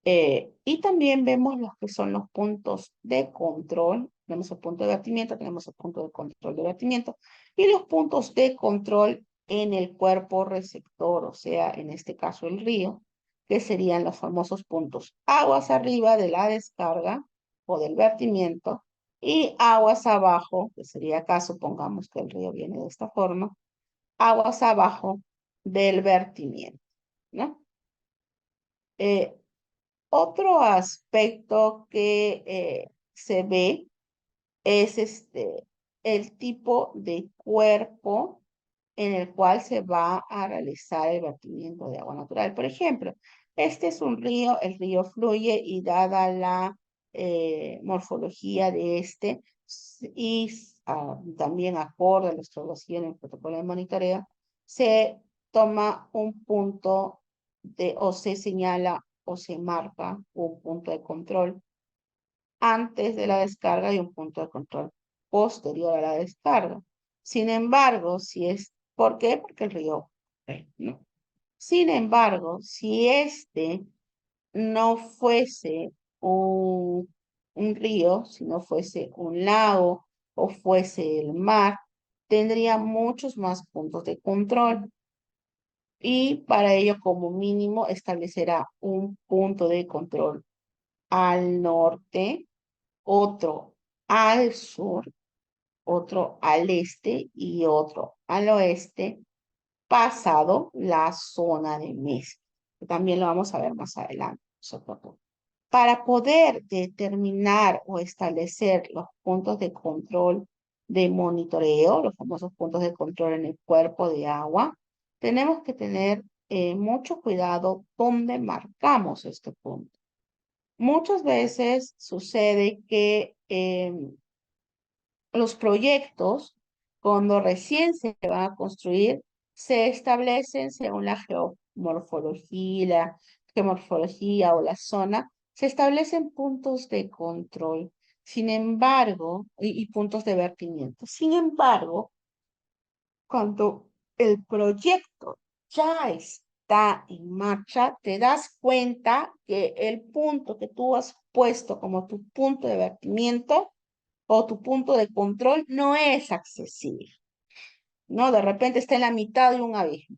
Speaker 1: Y también vemos los que son los puntos de control. Tenemos el punto de vertimiento, tenemos el punto de control de vertimiento y los puntos de control en el cuerpo receptor, o sea, en este caso el río, que serían los famosos puntos aguas arriba de la descarga o del vertimiento y aguas abajo, que sería acá, supongamos que el río viene de esta forma, aguas abajo del vertimiento, ¿no? Eh, Otro aspecto que se ve es el tipo de cuerpo en el cual se va a realizar el vertimiento de agua natural. Por ejemplo, este es un río, el río fluye y dada la morfología de y también acorde a la astrología en el protocolo de monitoreo, se toma un punto o se señala o se marca un punto de control antes de la descarga y un punto de control posterior a la descarga. Sin embargo, ¿por qué? Porque el río, ¿no? Sin embargo, si no fuese un río, si no fuese un lago o fuese el mar, tendría muchos más puntos de control. y para ello como mínimo establecerá un punto de control al norte, otro al sur, otro al este y otro al oeste, pasado la zona de mezcla, que también lo vamos a ver más adelante. Para poder determinar o establecer los puntos de control de monitoreo, los famosos puntos de control en el cuerpo de agua, tenemos que tener mucho cuidado dónde marcamos este punto. Muchas veces sucede que los proyectos, cuando recién se van a construir, se establecen según la geomorfología o la zona, se establecen puntos de control. Sin embargo, y puntos de vertimiento. Sin embargo, cuando el proyecto ya está en marcha, te das cuenta que el punto que tú has puesto como tu punto de vertimiento o tu punto de control no es accesible, ¿no? De repente está en la mitad de un abismo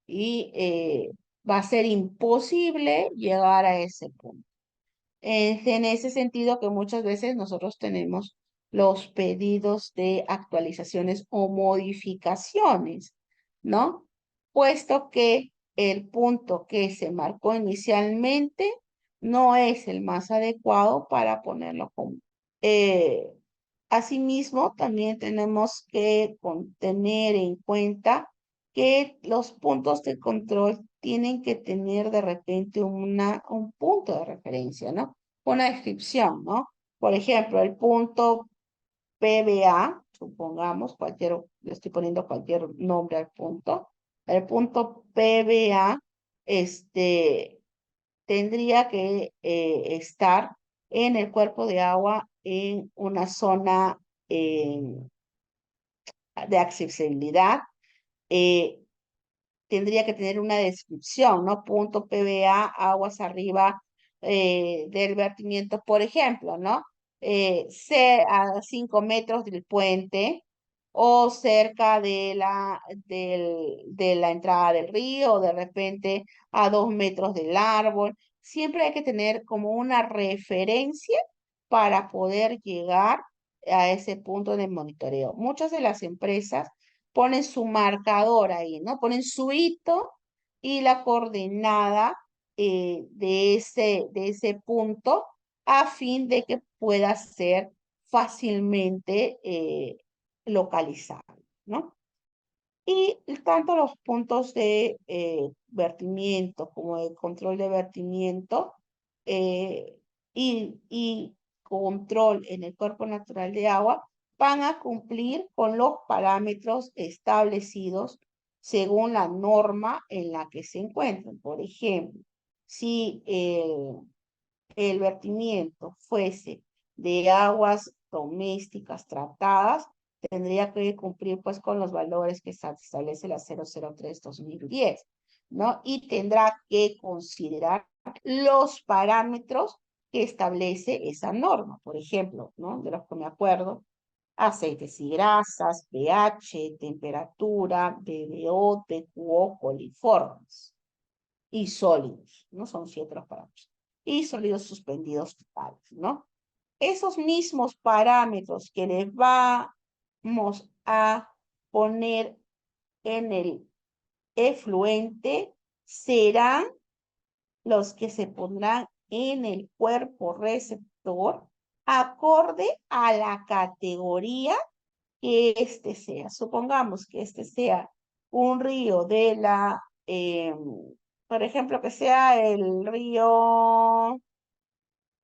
Speaker 1: y va a ser imposible llegar a ese punto. Es en ese sentido que muchas veces nosotros tenemos los pedidos de actualizaciones o modificaciones, ¿no? Puesto que el punto que se marcó inicialmente no es el más adecuado para ponerlo como. Eh, Asimismo, también tenemos que tener en cuenta que los puntos de control tienen que tener de repente un punto de referencia, ¿no? Una descripción, ¿no? Por ejemplo, el punto PBA, supongamos, le estoy poniendo cualquier nombre al punto. El punto PBA, tendría que estar en el cuerpo de agua en una zona eh, de accesibilidad. eh, Tendría que tener una descripción, ¿no? Punto PBA, aguas arriba del vertimiento, por ejemplo, ¿no? A 5 metros del puente o cerca de la entrada del río, o de repente a 2 metros del árbol. Siempre hay que tener como una referencia para poder llegar a ese punto de monitoreo. Muchas de las empresas ponen su marcador ahí, ¿no? Ponen su hito y la coordenada de ese punto a fin de que pueda ser fácilmente localizable, ¿no? Y tanto los puntos de vertimiento como de control de vertimiento eh, y control en el cuerpo natural de agua van a cumplir con los parámetros establecidos según la norma en la que se encuentran. Por ejemplo, si el vertimiento fuese de aguas domésticas tratadas, tendría que cumplir pues con los valores que establece la 003/2010, ¿no? Y tendrá que considerar los parámetros que establece esa norma, por ejemplo, ¿no? De los que me acuerdo, aceites y grasas, pH, temperatura, BDO, TQO, coliformes y sólidos, ¿no? Son 7 los parámetros. Y sólidos suspendidos totales, ¿no? Esos mismos parámetros que les vamos a poner en el efluente serán los que se pondrán en el cuerpo receptor acorde a la categoría que este sea. Supongamos que este sea un río por ejemplo, que sea el río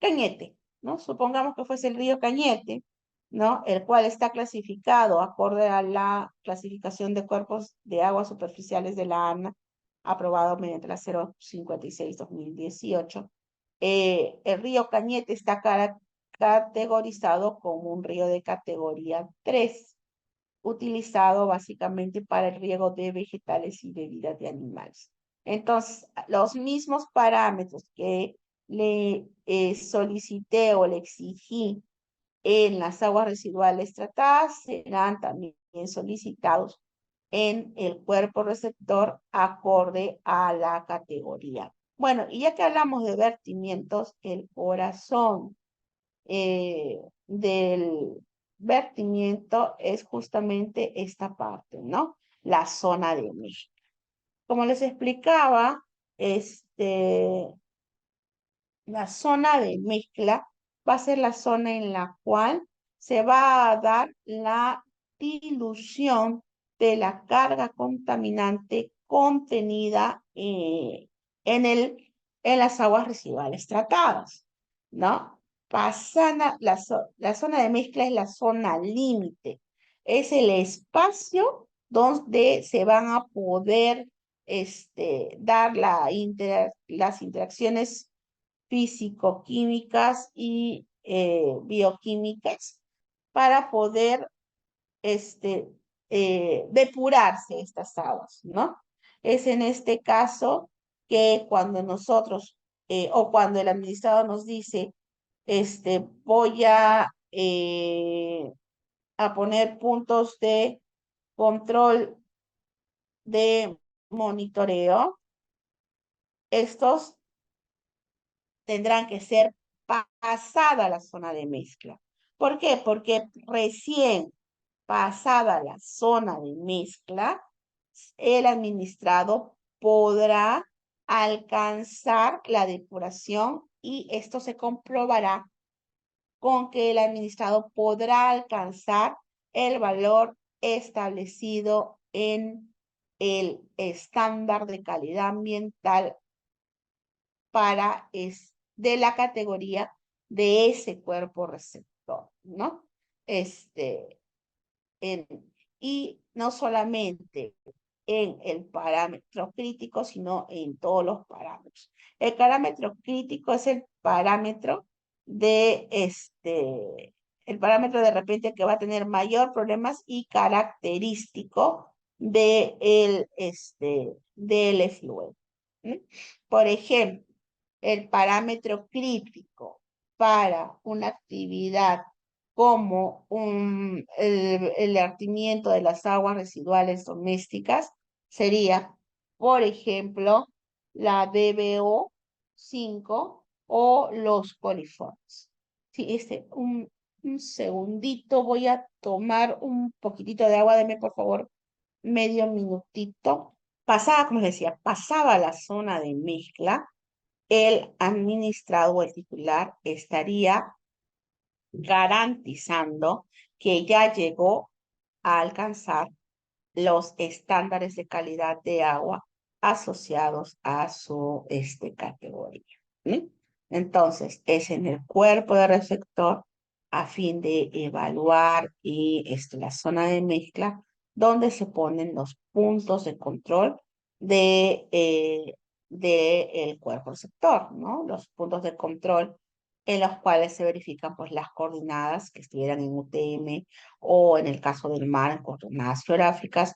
Speaker 1: Cañete, ¿no? Supongamos que fuese el río Cañete, ¿no? El cual está clasificado acorde a la clasificación de cuerpos de aguas superficiales de la ANA, aprobado mediante la 056/2018. El río Cañete está categorizado como un río de categoría 3, utilizado básicamente para el riego de vegetales y bebidas de animales. Entonces, los mismos parámetros que le solicité o le exigí en las aguas residuales tratadas serán también solicitados en el cuerpo receptor acorde a la categoría. Bueno, y ya que hablamos de vertimientos, el corazón del vertimiento es justamente esta parte, ¿no? La zona de mezcla. Como les explicaba, la zona de mezcla va a ser la zona en la cual se va a dar la dilución de la carga contaminante contenida en las aguas residuales tratadas, ¿no? La zona de mezcla es la zona límite, es el espacio donde se van a poder dar las interacciones físico-químicas y bioquímicas para poder depurarse estas aguas, ¿no? Es en este caso que cuando nosotros o cuando el administrador nos dice, voy a poner puntos de control de monitoreo, estos tendrán que ser pasada la zona de mezcla. ¿Por qué? Porque recién pasada la zona de mezcla, el administrado podrá alcanzar la depuración y esto se comprobará con que el administrado podrá alcanzar el valor establecido en el estándar de calidad ambiental de la categoría de ese cuerpo receptor, ¿no? Este, en, y no solamente en el parámetro crítico, sino en todos los parámetros. El parámetro crítico es el parámetro de repente que va a tener mayor problemas y característico del efluente. Por ejemplo, el parámetro crítico para una actividad como el vertimiento de las aguas residuales domésticas sería, por ejemplo, la DBO5 o los coliformes. Sí, un segundito, voy a tomar un poquitito de agua, deme por favor medio minutito. Pasaba, como les decía, pasaba la zona de mezcla, el administrado o el titular estaría garantizando que ya llegó a alcanzar los estándares de calidad de agua asociados a su categoría. ¿Sí? Entonces, es en el cuerpo de receptor a fin de evaluar la zona de mezcla donde se ponen los puntos de control de el cuerpo receptor, ¿no? Los puntos de control en los cuales se verifican pues las coordenadas que estuvieran en UTM o en el caso del mar en coordenadas geográficas,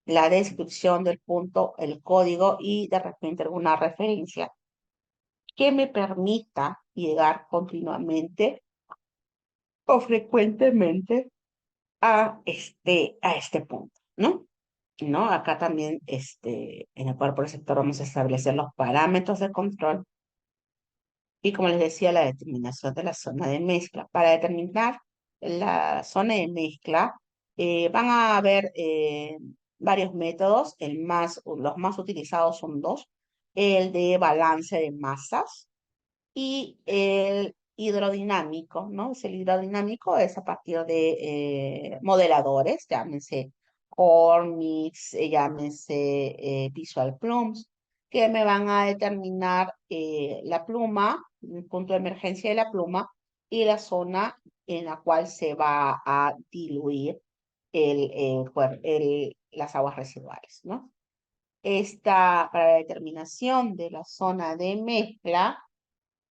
Speaker 1: la descripción del punto, el código y de repente alguna referencia que me permita llegar continuamente o frecuentemente a este punto, ¿no? ¿No? Acá también en el cuerpo receptor vamos a establecer los parámetros de control y como les decía, la determinación de la zona de mezcla. Para determinar la zona de mezcla, van a haber varios métodos. Los más utilizados son dos. El de balance de masas y el hidrodinámico, ¿no? El hidrodinámico es a partir de modeladores, llámense Cormix, llámense Visual Plumes, que me van a determinar la pluma, el punto de emergencia de la pluma y la zona en la cual se va a diluir las aguas residuales, ¿no? Para la determinación de la zona de mezcla,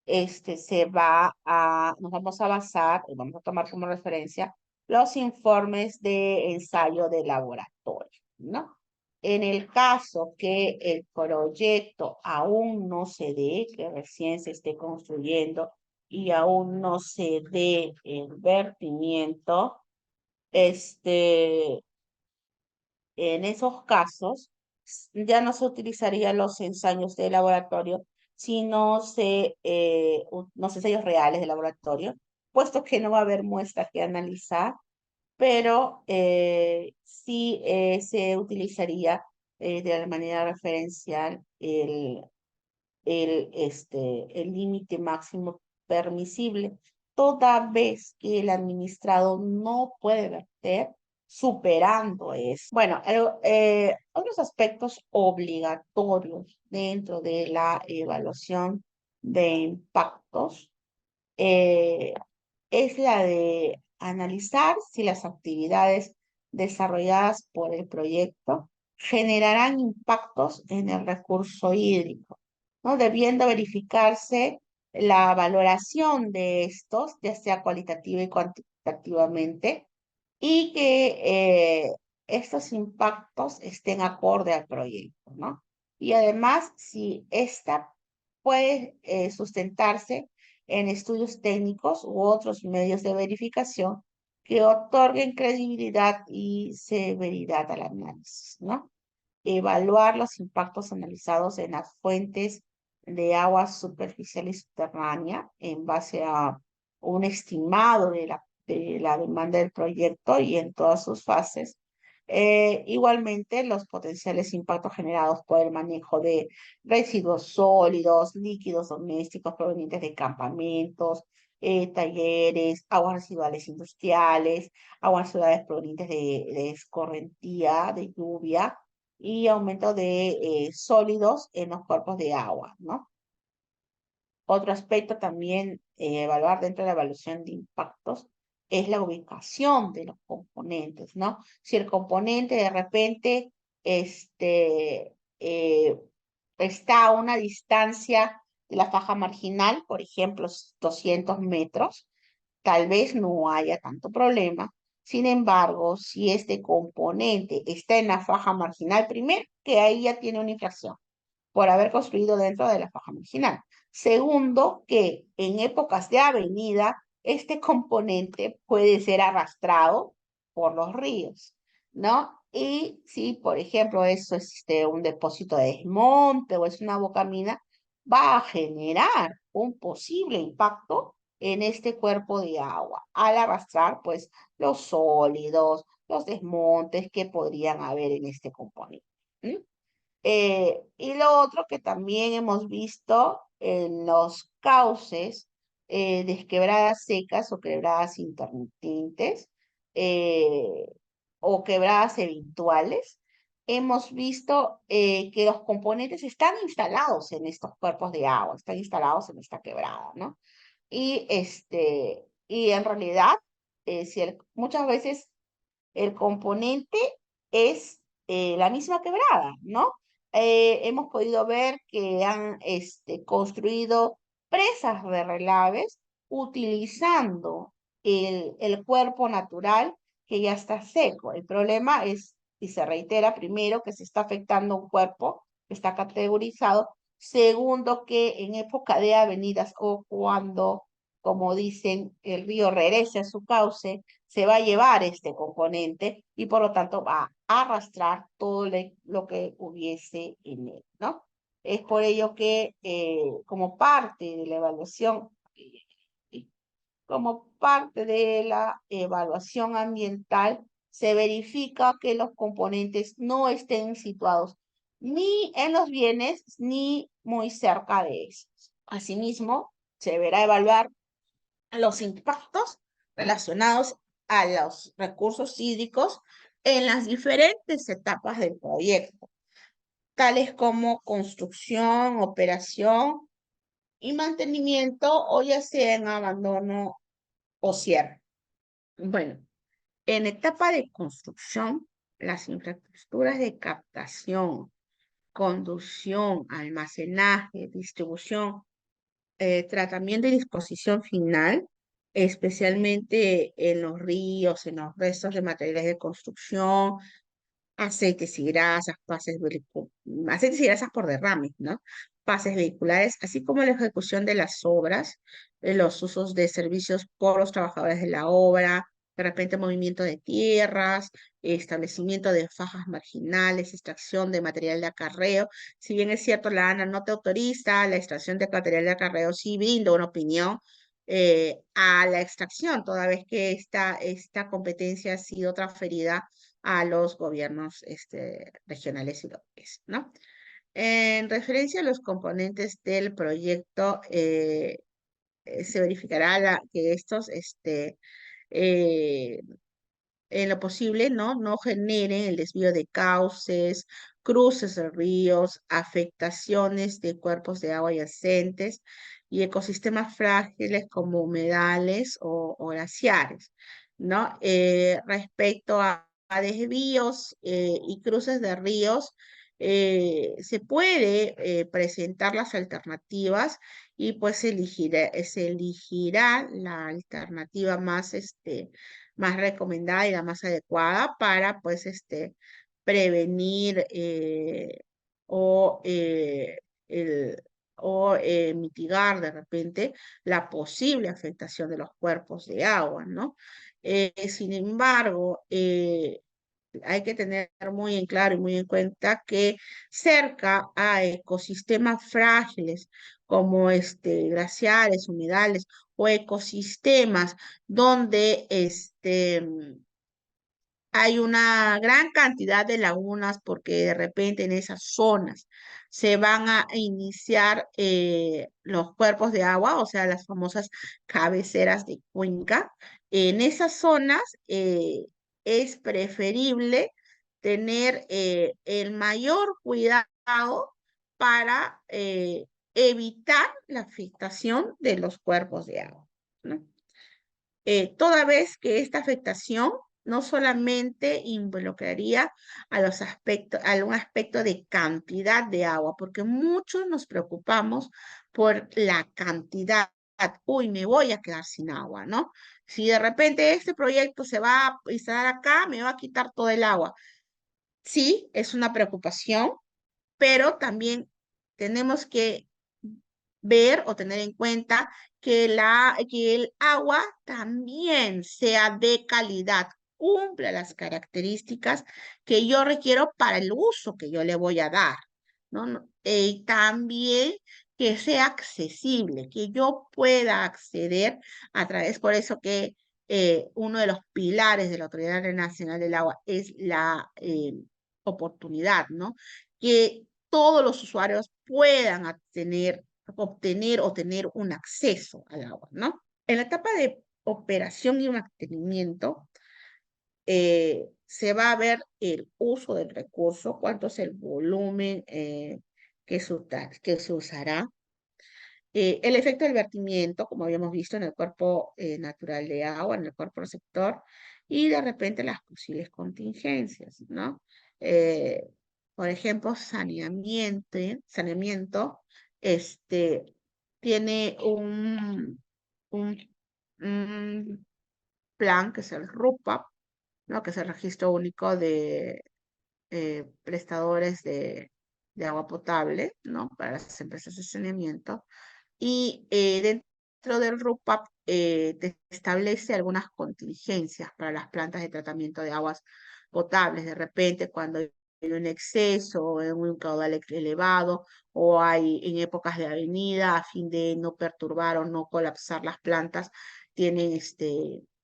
Speaker 1: nos vamos a basar, y vamos a tomar como referencia los informes de ensayo de laboratorio, ¿no? En el caso que el proyecto aún no se dé, que recién se esté construyendo y aún no se dé el vertimiento, en esos casos ya no se utilizarían los ensayos de laboratorio, sino los ensayos reales de laboratorio, puesto que no va a haber muestras que analizar, pero sí se utilizaría de la manera referencial el límite máximo permisible, toda vez que el administrado no puede verter superando eso. Bueno, otros aspectos obligatorios dentro de la evaluación de impactos eh, es la de analizar si las actividades desarrolladas por el proyecto generarán impactos en el recurso hídrico, ¿no? Debiendo verificarse la valoración de estos, ya sea cualitativa y cuantitativamente, y que estos impactos estén acorde al proyecto, ¿no? Y además, si esta puede sustentarse en estudios técnicos u otros medios de verificación que otorguen credibilidad y severidad al análisis, ¿no? Evaluar los impactos analizados en las fuentes de agua superficial y subterránea en base a un estimado de la demanda del proyecto y en todas sus fases. Igualmente, los potenciales impactos generados por el manejo de residuos sólidos, líquidos domésticos provenientes de campamentos, talleres, aguas residuales industriales, aguas residuales provenientes de escorrentía, de lluvia, y aumento de sólidos en los cuerpos de agua, ¿no? Otro aspecto también evaluar dentro de la evaluación de impactos es la ubicación de los componentes, ¿no? Si el componente de repente está a una distancia de la faja marginal, por ejemplo, 200 metros, tal vez no haya tanto problema. Sin embargo, si este componente está en la faja marginal, primero, que ahí ya tiene una infracción por haber construido dentro de la faja marginal. Segundo, que en épocas de avenida, este componente puede ser arrastrado por los ríos, ¿no? Y si, por ejemplo, eso es un depósito de desmonte o es una bocamina, va a generar un posible impacto en este cuerpo de agua al arrastrar, pues, los sólidos, los desmontes que podrían haber en este componente. ¿Mm? Y lo otro que también hemos visto en los cauces de quebradas secas o quebradas intermitentes eh, o quebradas eventuales, hemos visto que los componentes están instalados en estos cuerpos de agua, están instalados en esta quebrada, ¿no? Y en realidad, muchas veces el componente es la misma quebrada, ¿no? Hemos podido ver que han construido presas de relaves utilizando el cuerpo natural que ya está seco. El problema es, y se reitera, primero, que se está afectando un cuerpo que está categorizado. Segundo, que en época de avenidas o cuando, como dicen, el río regrese a su cauce, se va a llevar este componente y por lo tanto va a arrastrar todo lo que hubiese en él, ¿no? Es por ello que como parte de la evaluación, como parte de la evaluación ambiental, se verifica que los componentes no estén situados ni en los bienes ni muy cerca de ellos. Asimismo, se deberá evaluar los impactos relacionados a los recursos hídricos en las diferentes etapas del proyecto, tales como construcción, operación y mantenimiento, o ya sea en abandono o cierre. Bueno, en etapa de construcción, las infraestructuras de captación, conducción, almacenaje, distribución, tratamiento y disposición final, especialmente en los ríos, en los restos de materiales de construcción, aceites y grasas, aceites y grasas por derrames, ¿no? Pases vehiculares, así como la ejecución de las obras, los usos de servicios por los trabajadores de la obra, de repente movimiento de tierras, establecimiento de fajas marginales, extracción de material de acarreo. Si bien es cierto, la ANA no te autoriza la extracción de material de acarreo, sí brinda una opinión a la extracción, toda vez que esta competencia ha sido transferida a los gobiernos regionales y locales, ¿no? En referencia a los componentes del proyecto, se verificará que estos, eh, en lo posible, ¿no? No generen el desvío de cauces, cruces de ríos, afectaciones de cuerpos de agua adyacentes y ecosistemas frágiles como humedales o glaciares, ¿no? Respecto a desvíos y cruces de ríos, se puede presentar las alternativas y pues se elegirá la alternativa más recomendada y la más adecuada para, pues, prevenir o, el- mitigar de repente la posible afectación de los cuerpos de agua, ¿no? Sin embargo, hay que tener muy en claro y muy en cuenta que cerca a ecosistemas frágiles como glaciares, humedales o ecosistemas donde hay una gran cantidad de lagunas porque de repente en esas zonas se van a iniciar los cuerpos de agua, o sea, las famosas cabeceras de cuenca. En esas zonas es preferible tener el mayor cuidado para evitar la afectación de los cuerpos de agua, ¿no? Toda vez que esta afectación no solamente involucraría a un aspecto de cantidad de agua, porque muchos nos preocupamos por la cantidad. Uy, me voy a quedar sin agua, ¿no? Si de repente este proyecto se va a instalar acá, me va a quitar todo el agua. Sí, es una preocupación, pero también tenemos que ver o tener en cuenta que el agua también sea de calidad, cumpla las características que yo requiero para el uso que yo le voy a dar, ¿no? Y también que sea accesible, que yo pueda acceder a través, por eso que uno de los pilares de la Autoridad Nacional del Agua es la oportunidad, ¿no? Que todos los usuarios puedan obtener o tener un acceso al agua, ¿no? En la etapa de operación y mantenimiento, se va a ver el uso del recurso, cuánto es el volumen que se usará, el efecto del vertimiento, como habíamos visto en el cuerpo natural de agua, en el cuerpo receptor, y de repente las posibles contingencias, ¿no? Eh, por ejemplo, saneamiento, este, tiene un, un plan que es el RUPAP, ¿no? Que es el Registro Único de Prestadores de Agua Potable, ¿no? Para las empresas de saneamiento y dentro del RUPAP te establece algunas contingencias para las plantas de tratamiento de aguas potables. De repente, cuando hay un exceso, o en un caudal elevado, o hay en épocas de avenida, a fin de no perturbar o no colapsar las plantas, tienen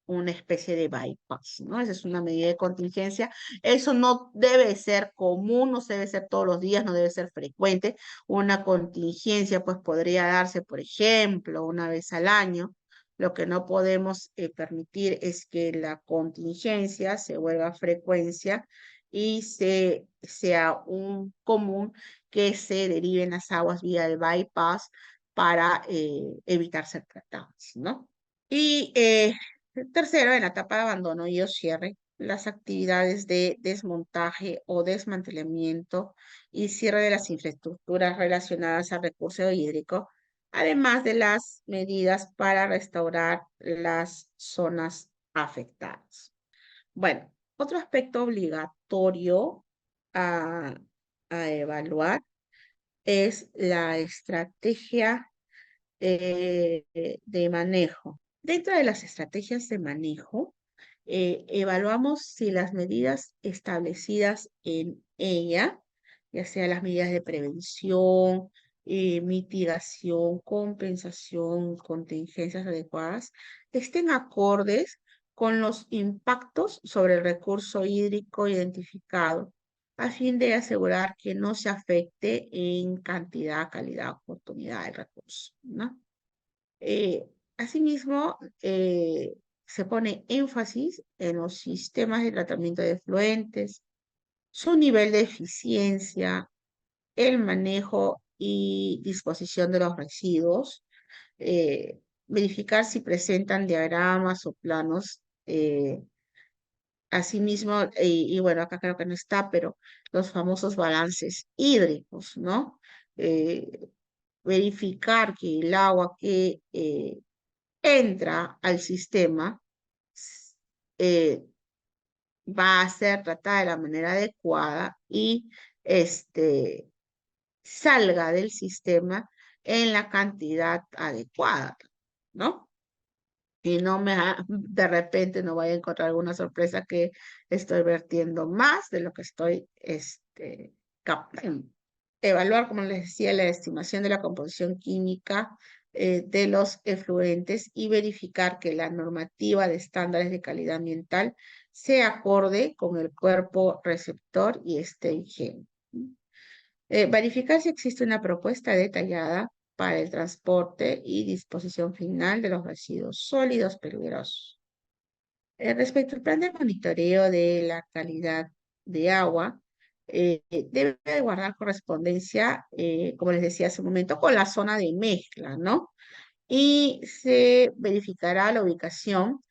Speaker 1: una especie de bypass, ¿no? Esa es una medida de contingencia. Eso no debe ser común, no debe ser todos los días, no debe ser frecuente. Una contingencia pues podría darse, por ejemplo, una vez al año. Lo que no podemos permitir es que la contingencia se vuelva frecuencia y sea un común que se deriven las aguas vía el bypass para evitar ser tratadas, ¿no? Y tercero, en la etapa de abandono y o cierre, las actividades de desmontaje o desmantelamiento y cierre de las infraestructuras relacionadas al recurso hídrico, además de las medidas para restaurar las zonas afectadas. Bueno, otro aspecto obligatorio a, a evaluar es la estrategia de manejo. Dentro de las estrategias de manejo, Evaluamos si las medidas establecidas en ella, ya sea las medidas de prevención, mitigación, compensación, contingencias adecuadas, estén acordes con los impactos sobre el recurso hídrico identificado, a fin de asegurar que no se afecte en cantidad, calidad, oportunidad del recurso, ¿no? Eh, Asimismo, se pone énfasis en los sistemas de tratamiento de efluentes, su nivel de eficiencia, el manejo y disposición de los residuos, verificar si presentan diagramas o planos. Asimismo, y bueno, acá creo que no está, pero los famosos balances hídricos, ¿no? Eh, Verificar que el agua que entra al sistema eh, va a ser tratada de la manera adecuada y este, salga del sistema en la cantidad adecuada, ¿no? Y no de repente no vaya a encontrar alguna sorpresa que estoy vertiendo más de lo que estoy captando. Evaluar, como les decía, la estimación de la composición química de los efluentes y verificar que la normativa de estándares de calidad ambiental se acorde con el cuerpo receptor y esté vigente. Verificar si existe una propuesta detallada para el transporte y disposición final de los residuos sólidos peligrosos. Respecto al plan de monitoreo de la calidad de agua, debe de guardar correspondencia, como les decía hace un momento, con la zona de mezcla, ¿no? Y se verificará la ubicación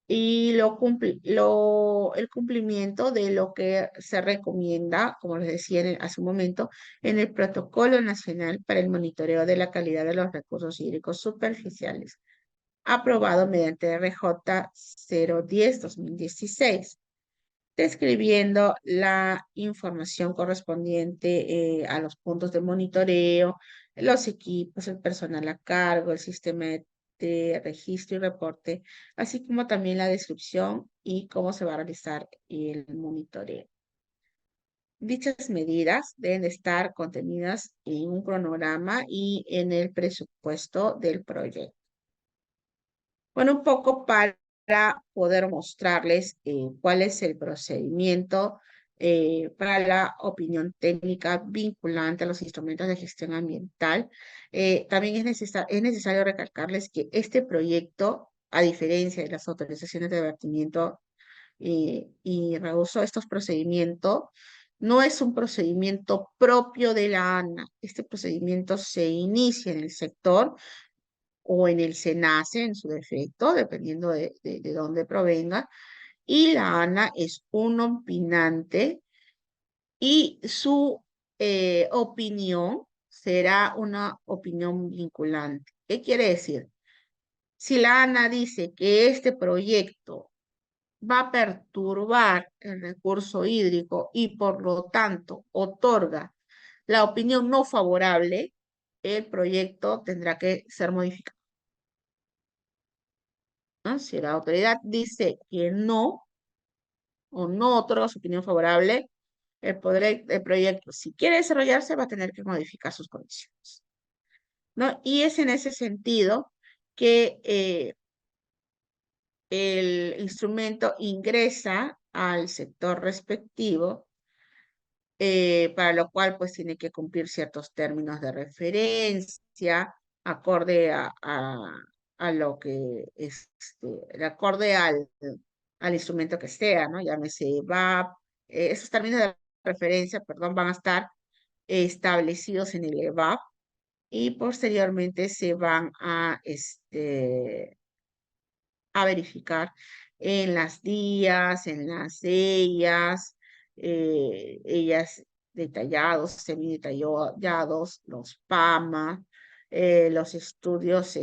Speaker 1: y el cumplimiento de lo que se recomienda, como les decía hace un momento, en el Protocolo Nacional para el Monitoreo de la Calidad de los Recursos Hídricos Superficiales, aprobado mediante RJ 010-2016, describiendo la información correspondiente a los puntos de monitoreo, los equipos, el personal a cargo, el sistema de registro y reporte, así como también la descripción y cómo se va a realizar el monitoreo. Dichas medidas deben estar contenidas en un cronograma y en el presupuesto del proyecto. Bueno, un poco para poder mostrarles cuál es el procedimiento para la opinión técnica vinculante a los instrumentos de gestión ambiental. También es necesario recalcarles que este proyecto, a diferencia de las autorizaciones de vertimiento y reuso, estos procedimientos no es un procedimiento propio de la ANA. Este procedimiento se inicia en el sector o en el SENACE en su defecto, dependiendo de dónde provenga, y la ANA es un opinante y su opinión será una opinión vinculante. ¿Qué quiere decir? Si la ANA dice que este proyecto va a perturbar el recurso hídrico y por lo tanto otorga la opinión no favorable, el proyecto tendrá que ser modificado, ¿no? Si la autoridad dice que no o no otorga su opinión favorable, el proyecto, si quiere desarrollarse, va a tener que modificar sus condiciones, ¿no? Y es en ese sentido que el instrumento ingresa al sector respectivo, para lo cual pues tiene que cumplir ciertos términos de referencia, acorde a lo que es, de acorde al instrumento que sea, ¿no? Llámese VAP, esos términos de referencia, perdón, van a estar establecidos en el EVAP y posteriormente se van a verificar en las DIAs, en las ellas detallados, semidetallados, los PAMA, los estudios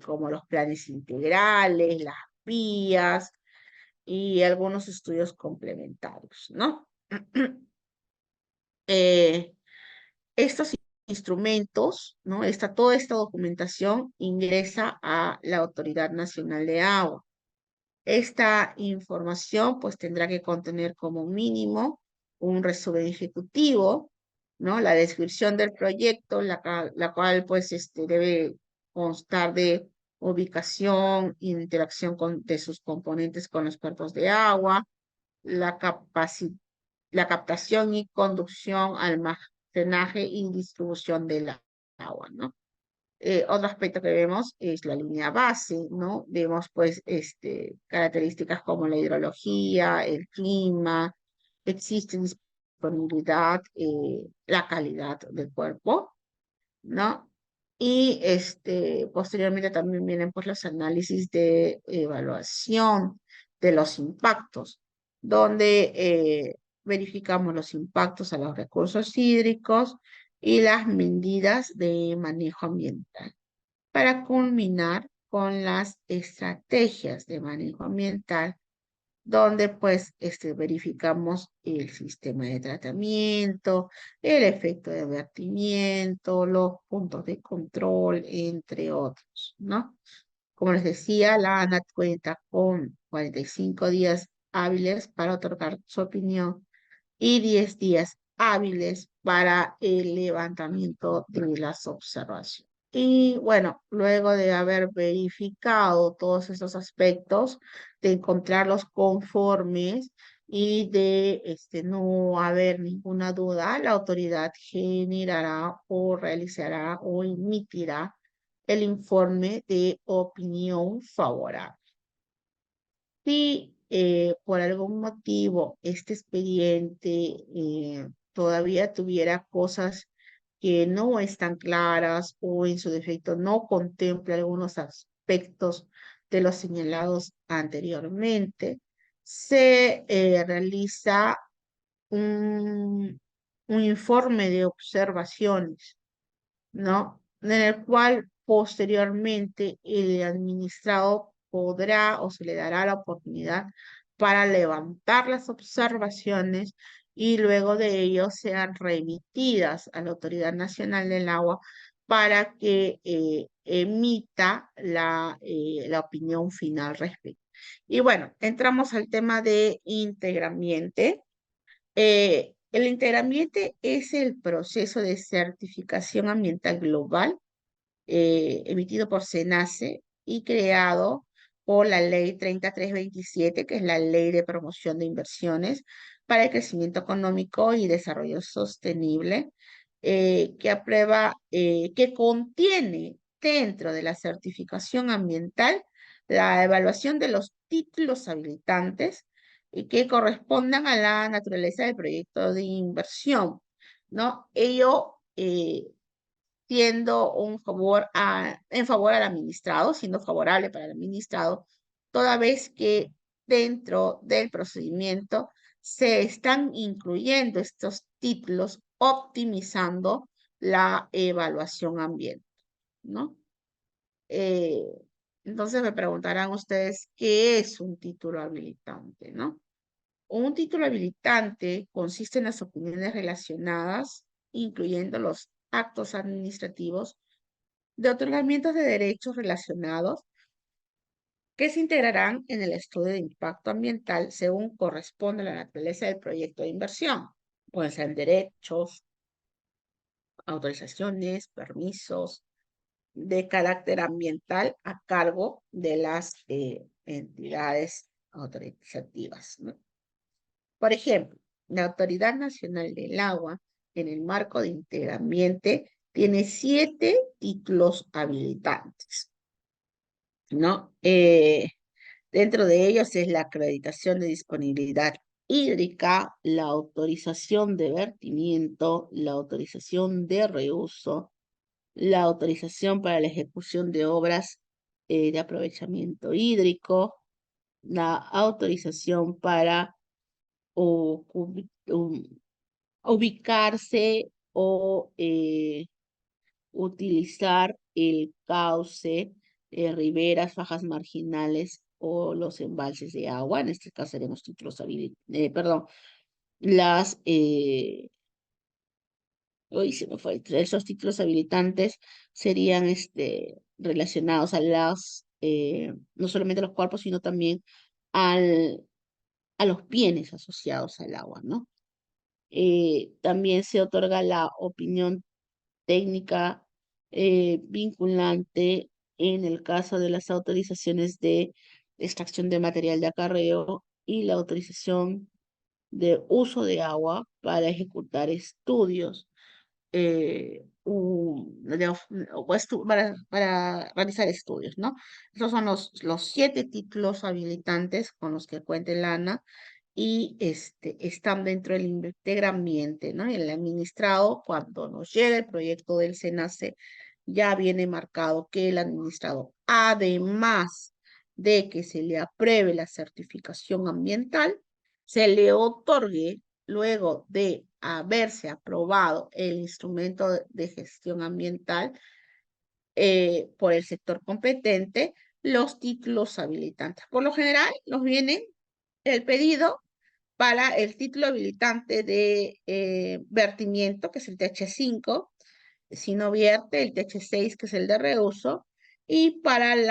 Speaker 1: como los planes integrales, las vías y algunos estudios complementarios, ¿no? Estos instrumentos, ¿no? Toda esta documentación ingresa a la Autoridad Nacional de Agua. Esta información pues tendrá que contener como mínimo un resumen ejecutivo, ¿no? La descripción del proyecto, la cual pues debe constar de ubicación, interacción de sus componentes con los cuerpos de agua, la la captación y conducción, almacenaje y distribución del agua, ¿no? Otro aspecto que vemos es la línea base, ¿no? Vemos pues características como la hidrología, el clima, existe disponibilidad, la calidad del cuerpo, ¿no? Y posteriormente también vienen pues los análisis de evaluación de los impactos, donde verificamos los impactos a los recursos hídricos y las medidas de manejo ambiental, para culminar con las estrategias de manejo ambiental, donde pues verificamos el sistema de tratamiento, el efecto de vertimiento, los puntos de control, entre otros, ¿no? Como les decía, la ANAT cuenta con 45 días hábiles para otorgar su opinión y 10 días hábiles para el levantamiento de las observaciones. Y bueno, luego de haber verificado todos estos aspectos, de encontrarlos conformes y de no haber ninguna duda, la autoridad generará o realizará o emitirá el informe de opinión favorable. Si por algún motivo este expediente todavía tuviera cosas que no están claras o en su defecto no contempla algunos aspectos de los señalados anteriormente, se realiza un, un informe de observaciones, ¿no? En el cual posteriormente el administrado podrá o se le dará la oportunidad para levantar las observaciones y luego de ello sean remitidas a la Autoridad Nacional del Agua para que emita la opinión final respecto. Y bueno, entramos al tema de integramiento. El integramiento es el proceso de certificación ambiental global emitido por SENACE y creado por la Ley 3327, que es la Ley de Promoción de Inversiones para el Crecimiento Económico y Desarrollo Sostenible, que aprueba, que contiene dentro de la certificación ambiental la evaluación de los títulos habilitantes y que correspondan a la naturaleza del proyecto de inversión, ¿no? Ello siendo en favor al administrado, siendo favorable para el administrado, toda vez que dentro del procedimiento se están incluyendo estos títulos optimizando la evaluación ambiental, ¿no? Eh, entonces me preguntarán ustedes, ¿qué es un título habilitante, no? Un título habilitante consiste en las opiniones relacionadas, incluyendo los actos administrativos de otorgamientos de derechos relacionados que se integrarán en el estudio de impacto ambiental según corresponde a la naturaleza del proyecto de inversión. Pueden ser derechos, autorizaciones, permisos de carácter ambiental a cargo de las entidades autorizativas, ¿no? Por ejemplo, la Autoridad Nacional del Agua, en el marco de integramiento, tiene 7 títulos habilitantes, ¿no? Dentro de ellos es la acreditación de disponibilidad hídrica, la autorización de vertimiento, la autorización de reuso, la autorización para la ejecución de obras de aprovechamiento hídrico, la autorización para ubicarse o utilizar el cauce, riberas, fajas marginales o los embalses de agua. En este caso seremos títulos perdón, las, hoy se me fue, esos títulos habilitantes serían relacionados a las, no solamente a los cuerpos, sino también a los bienes asociados al agua, ¿no? También se otorga la opinión técnica vinculante en el caso de las autorizaciones de extracción de material de acarreo y la autorización de uso de agua para ejecutar estudios para realizar estudios, ¿no? Esos son los 7 títulos habilitantes con los que cuenta el ANA y están dentro del integramiento, ¿no? El administrado, cuando nos llega el proyecto del SENACE, ya viene marcado que el administrado, además de que se le apruebe la certificación ambiental, se le otorgue, luego de haberse aprobado el instrumento de gestión ambiental por el sector competente, los títulos habilitantes. Por lo general, nos viene el pedido para el título habilitante de vertimiento, que es el TH5, si no vierte, el TH6, que es el de reuso, y para el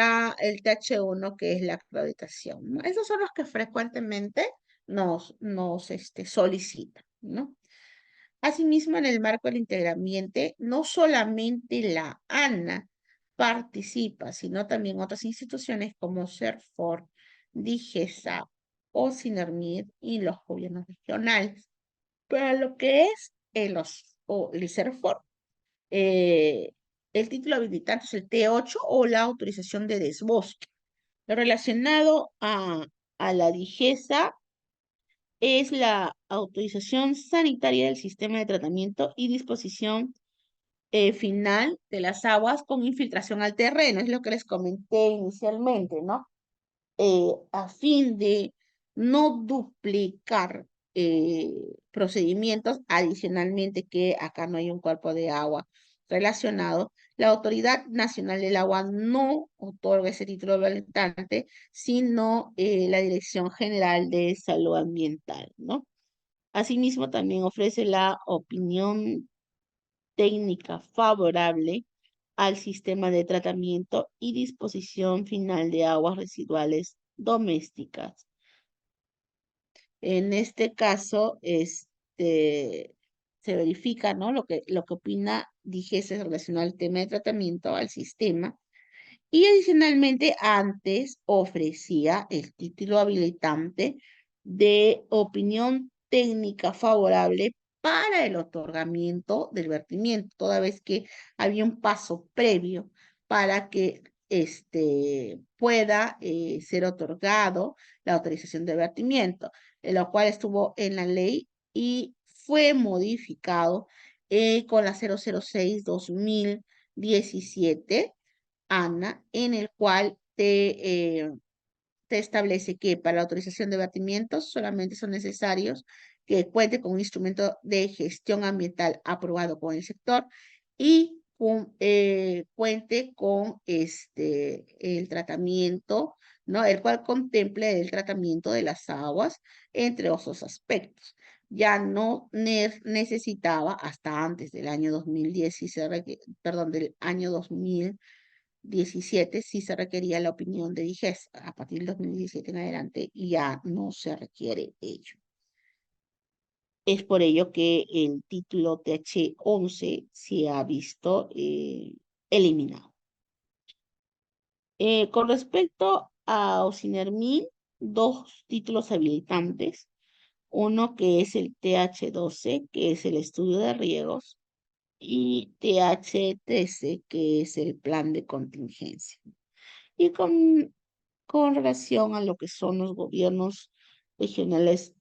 Speaker 1: TH1, que es la acreditación, ¿no? Esos son los que frecuentemente nos solicitan, ¿no? Asimismo, en el marco del integramiento, no solamente la ANA participa, sino también otras instituciones como CERFOR, DIGESA o SINERMID y los gobiernos regionales. Para lo que es el CERFOR, eh, el título habilitante es el T8 o la autorización de desbosque. Lo relacionado a la DIGESA es la autorización sanitaria del sistema de tratamiento y disposición final de las aguas con infiltración al terreno, es lo que les comenté inicialmente, ¿no? A fin de no duplicar procedimientos, adicionalmente que acá no hay un cuerpo de agua relacionado, la Autoridad Nacional del Agua no otorga ese título habilitante, sino la Dirección General de Salud Ambiental, ¿no? Asimismo, también ofrece la opinión técnica favorable al sistema de tratamiento y disposición final de aguas residuales domésticas. En este caso, se verifica, ¿no? Lo que opina DIGESE relacionado al tema de tratamiento, al sistema, y adicionalmente antes ofrecía el título habilitante de opinión técnica favorable para el otorgamiento del vertimiento, toda vez que había un paso previo para que pueda ser otorgado la autorización de vertimiento, lo cual estuvo en la ley y fue modificado con la 006-2017 ANA, en el cual te establece que para la autorización de vertimientos solamente son necesarios que cuente con un instrumento de gestión ambiental aprobado por el sector y cuente con el tratamiento, ¿no? El cual contemple el tratamiento de las aguas, entre otros aspectos. Ya no necesitaba hasta antes del año 2010, perdón, del año 2017 sí se requería la opinión de DIGES. A partir del 2017 en adelante ya no se requiere ello. Es por ello que el título TH11 se ha visto eliminado. Con respecto a Ocinermin, 2 títulos habilitantes. Uno que es el TH12, que es el estudio de riegos, y TH13, que es el plan de contingencia. Y con relación a lo que son los gobiernos regionales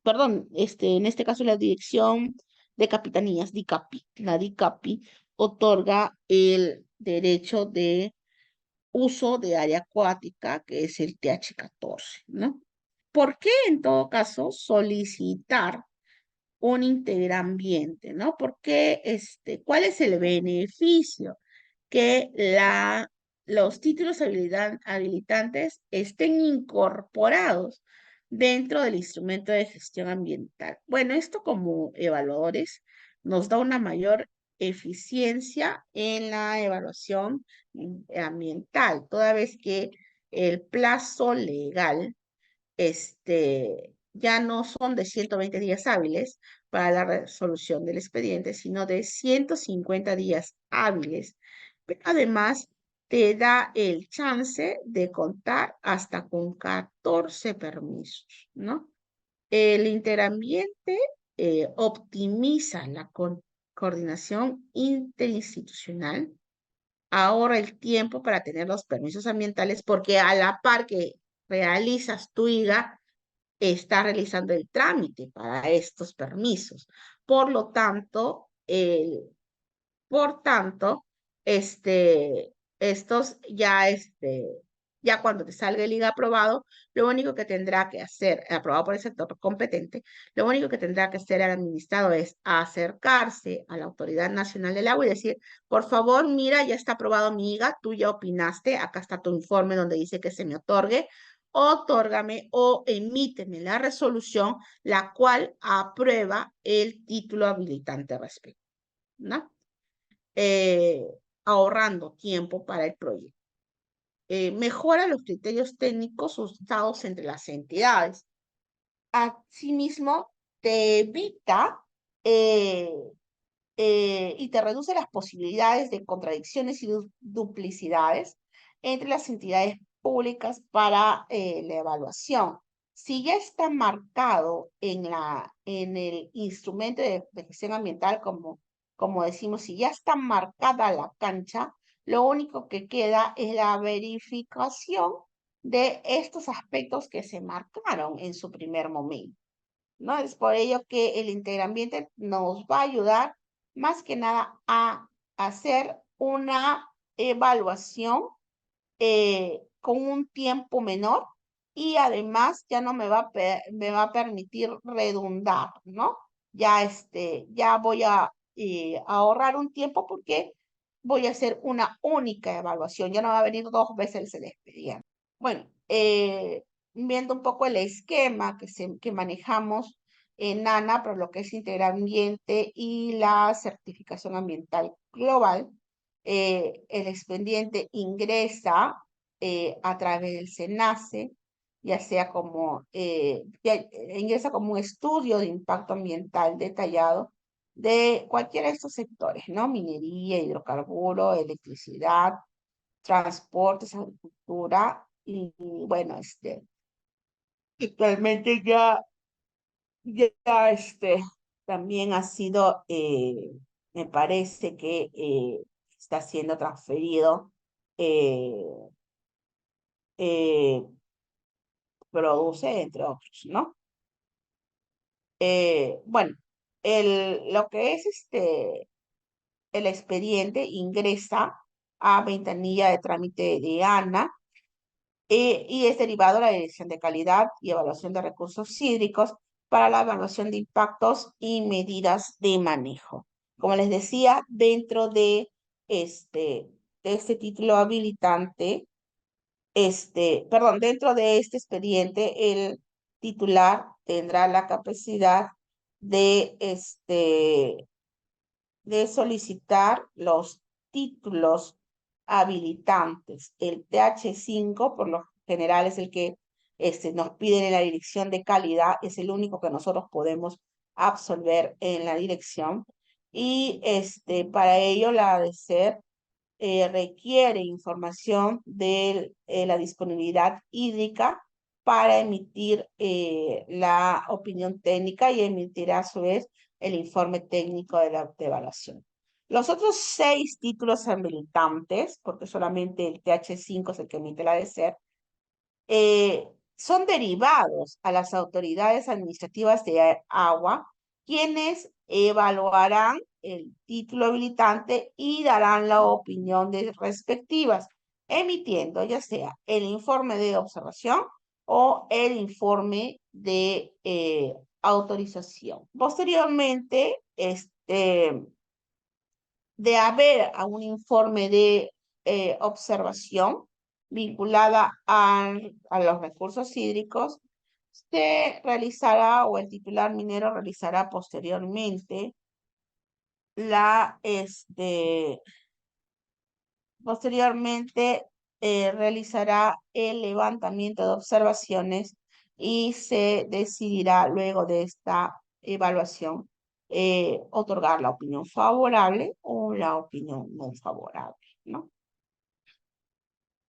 Speaker 1: perdón, en este caso la Dirección de Capitanías, DICAPI, la DICAPI otorga el derecho de uso de área acuática, que es el TH14, ¿no? ¿Por qué en todo caso solicitar un interambiente, ¿no? Porque ¿cuál es el beneficio? Que los títulos habilitantes estén incorporados dentro del instrumento de gestión ambiental. Bueno, esto como evaluadores nos da una mayor eficiencia en la evaluación ambiental, toda vez que el plazo legal ya no son de 120 días hábiles para la resolución del expediente, sino de 150 días hábiles. Pero además te da el chance de contar hasta con 14 permisos, ¿no? El interambiente optimiza la coordinación interinstitucional, ahorra el tiempo para tener los permisos ambientales porque a la par que realizas tu IGA, está realizando el trámite para estos permisos. Por lo tanto, por tanto, este, estos ya cuando te salga el IGA aprobado, lo único que tendrá que hacer, aprobado por el sector competente, lo único que tendrá que hacer el administrado es acercarse a la Autoridad Nacional del Agua y decir, por favor, mira, ya está aprobado mi IGA, tú ya opinaste, acá está tu informe donde dice que se me otorgue, otórgame o emíteme la resolución, la cual aprueba el título habilitante respecto, ¿no? eh, Ahorrando tiempo para el proyecto. Mejora los criterios técnicos usados entre las entidades. Asimismo, te evita eh, y te reduce las posibilidades de contradicciones y duplicidades entre las entidades públicas para la evaluación. Si ya está marcado en el instrumento de gestión ambiental, como decimos, si ya está marcada la cancha, lo único que queda es la verificación de estos aspectos que se marcaron en su primer momento, ¿no? Es por ello que el interambiente nos va a ayudar más que nada a hacer una evaluación con un tiempo menor y además ya no me va a permitir redundar, ¿no? Ya voy a ahorrar un tiempo porque voy a hacer una única evaluación, ya no va a venir dos veces el expediente. Bueno, viendo un poco el esquema que manejamos en NANA, por lo que es integral ambiente y la certificación ambiental global, el expediente ingresa a través del SENACE, ya sea ingresa como un estudio de impacto ambiental detallado de cualquiera de estos sectores, ¿no? Minería, hidrocarburo, electricidad, transportes, agricultura y bueno, actualmente ya también ha sido, me parece que está siendo transferido, eh, eh, produce, entre otros, ¿no? Bueno, lo que es el expediente ingresa a ventanilla de trámite de ANA y es derivado de la Dirección de Calidad y Evaluación de Recursos Hídricos para la evaluación de impactos y medidas de manejo. Como les decía, dentro de este título habilitante, perdón, dentro de este expediente, el titular tendrá la capacidad de, de solicitar los títulos habilitantes. El TH5, por lo general, es el que nos piden en la dirección de calidad, es el único que nosotros podemos absolver en la dirección. Y para ello, la ADCER requiere información de la disponibilidad hídrica para emitir la opinión técnica y emitir a su vez el informe técnico de la evaluación. Los otros 6 títulos habilitantes, porque solamente el TH5 es el que emite la ADCER, son derivados a las autoridades administrativas de agua, quienes evaluarán el título habilitante y darán la opinión de respectivas, emitiendo ya sea el informe de observación o el informe de autorización. Posteriormente, de haber a un informe de observación vinculada a los recursos hídricos, se realizará o el titular minero realizará posteriormente la, posteriormente realizará el levantamiento de observaciones y se decidirá luego de esta evaluación otorgar la opinión favorable o la opinión no favorable, ¿no?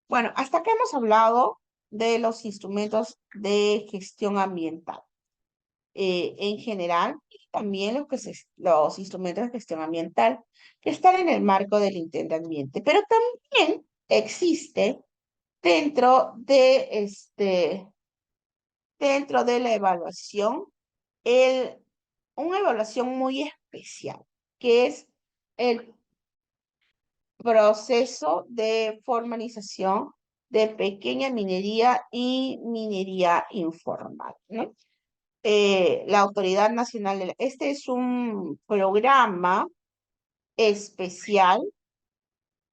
Speaker 1: Bueno, hasta acá hemos hablado de los instrumentos de gestión ambiental en general y también los instrumentos de gestión ambiental que están en el marco del Intendente. Pero también existe dentro dentro de la evaluación, el, una evaluación muy especial, que es el proceso de formalización de pequeña minería y minería informal, ¿no? La Autoridad Nacional este es un programa especial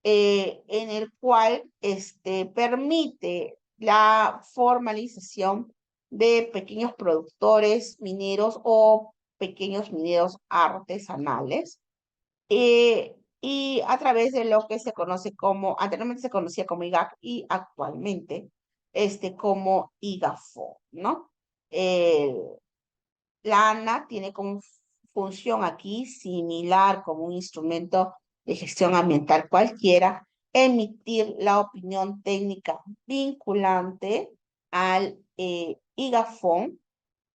Speaker 1: en el cual permite la formalización de pequeños productores mineros o pequeños mineros artesanales y a través de lo que se conoce como, anteriormente se conocía como IGAC y actualmente como IGAFO, ¿no? Eh, la ANA tiene como función aquí, similar como un instrumento de gestión ambiental cualquiera, emitir la opinión técnica vinculante al IGAFON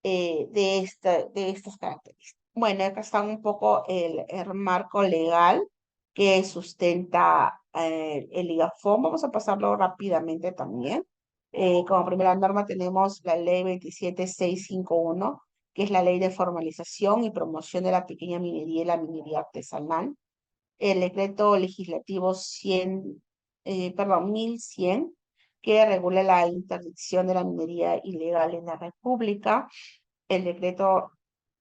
Speaker 1: de estas características. Bueno, acá está un poco el marco legal que sustenta el IGAFON. Vamos a pasarlo rápidamente también. Como primera norma tenemos la ley 27651, que es la ley de formalización y promoción de la pequeña minería y la minería artesanal. El decreto legislativo 1100, que regula la interdicción de la minería ilegal en la República. El decreto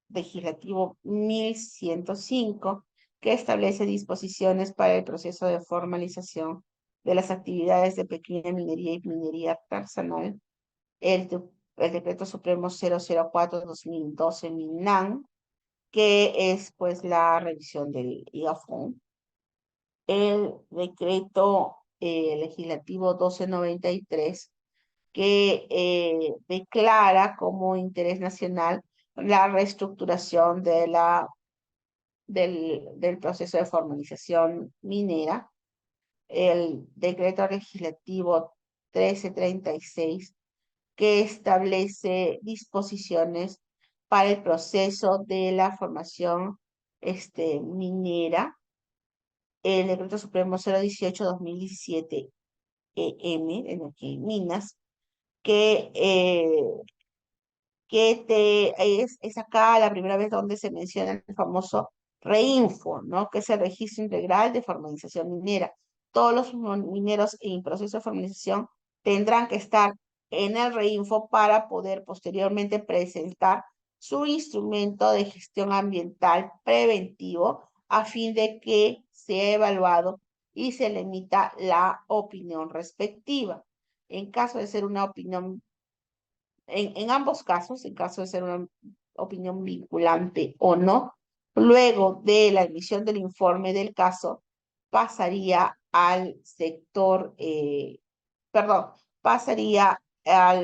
Speaker 1: legislativo 1105, que establece disposiciones para el proceso de formalización de las actividades de pequeña minería y minería artesanal. El decreto supremo 004/2012 MINAN, que es pues la revisión del IGAFON. El decreto legislativo 1293, que declara como interés nacional la reestructuración del proceso de formalización minera. El decreto legislativo 1336, que establece disposiciones para el proceso de la formación minera. El decreto supremo 018/2017 EM, en el que Minas, que es acá la primera vez donde se menciona el famoso REINFO, ¿no? Que es el Registro Integral de Formalización Minera. Todos los mineros en proceso de formalización tendrán que estar en el REINFO para poder posteriormente presentar su instrumento de gestión ambiental preventivo a fin de que sea evaluado y se le emita la opinión respectiva. En caso de ser una opinión en ambos casos, en caso de ser una opinión vinculante o no, luego de la emisión del informe del caso, pasaría al sector, perdón, pasaría a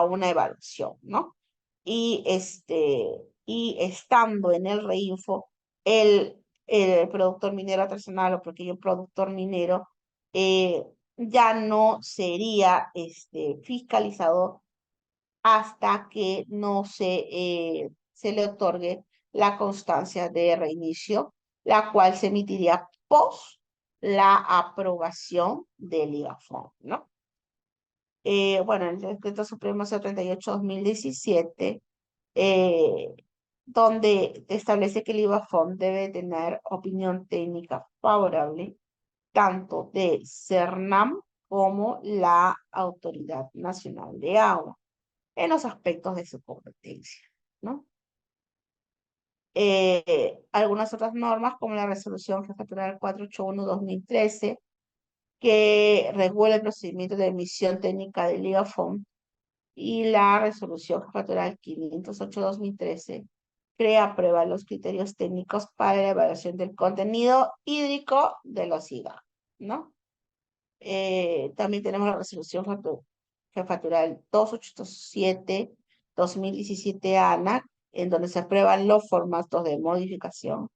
Speaker 1: una evaluación, ¿no? Y estando en el REINFO, el productor minero artesanal o pequeño productor minero eh, ya no sería fiscalizado hasta que no se le otorgue la constancia de reinicio, la cual se emitiría post la aprobación del IGAFON, ¿no? Bueno, el Decreto Supremo 038/2017, eh, donde establece que el IVAFON debe tener opinión técnica favorable tanto de CERNAM como la Autoridad Nacional de Agua en los aspectos de su competencia, ¿no? Algunas otras normas, como la Resolución Jefatura 481/2013, que regula el procedimiento de emisión técnica del IGAFON, y la Resolución Jefatura 508/2013 aprueba los criterios técnicos para la evaluación del contenido hídrico de los IGA. ¿no? También tenemos la resolución jefatural 2807-2017 ANAC, en donde se aprueban los formatos de modificación.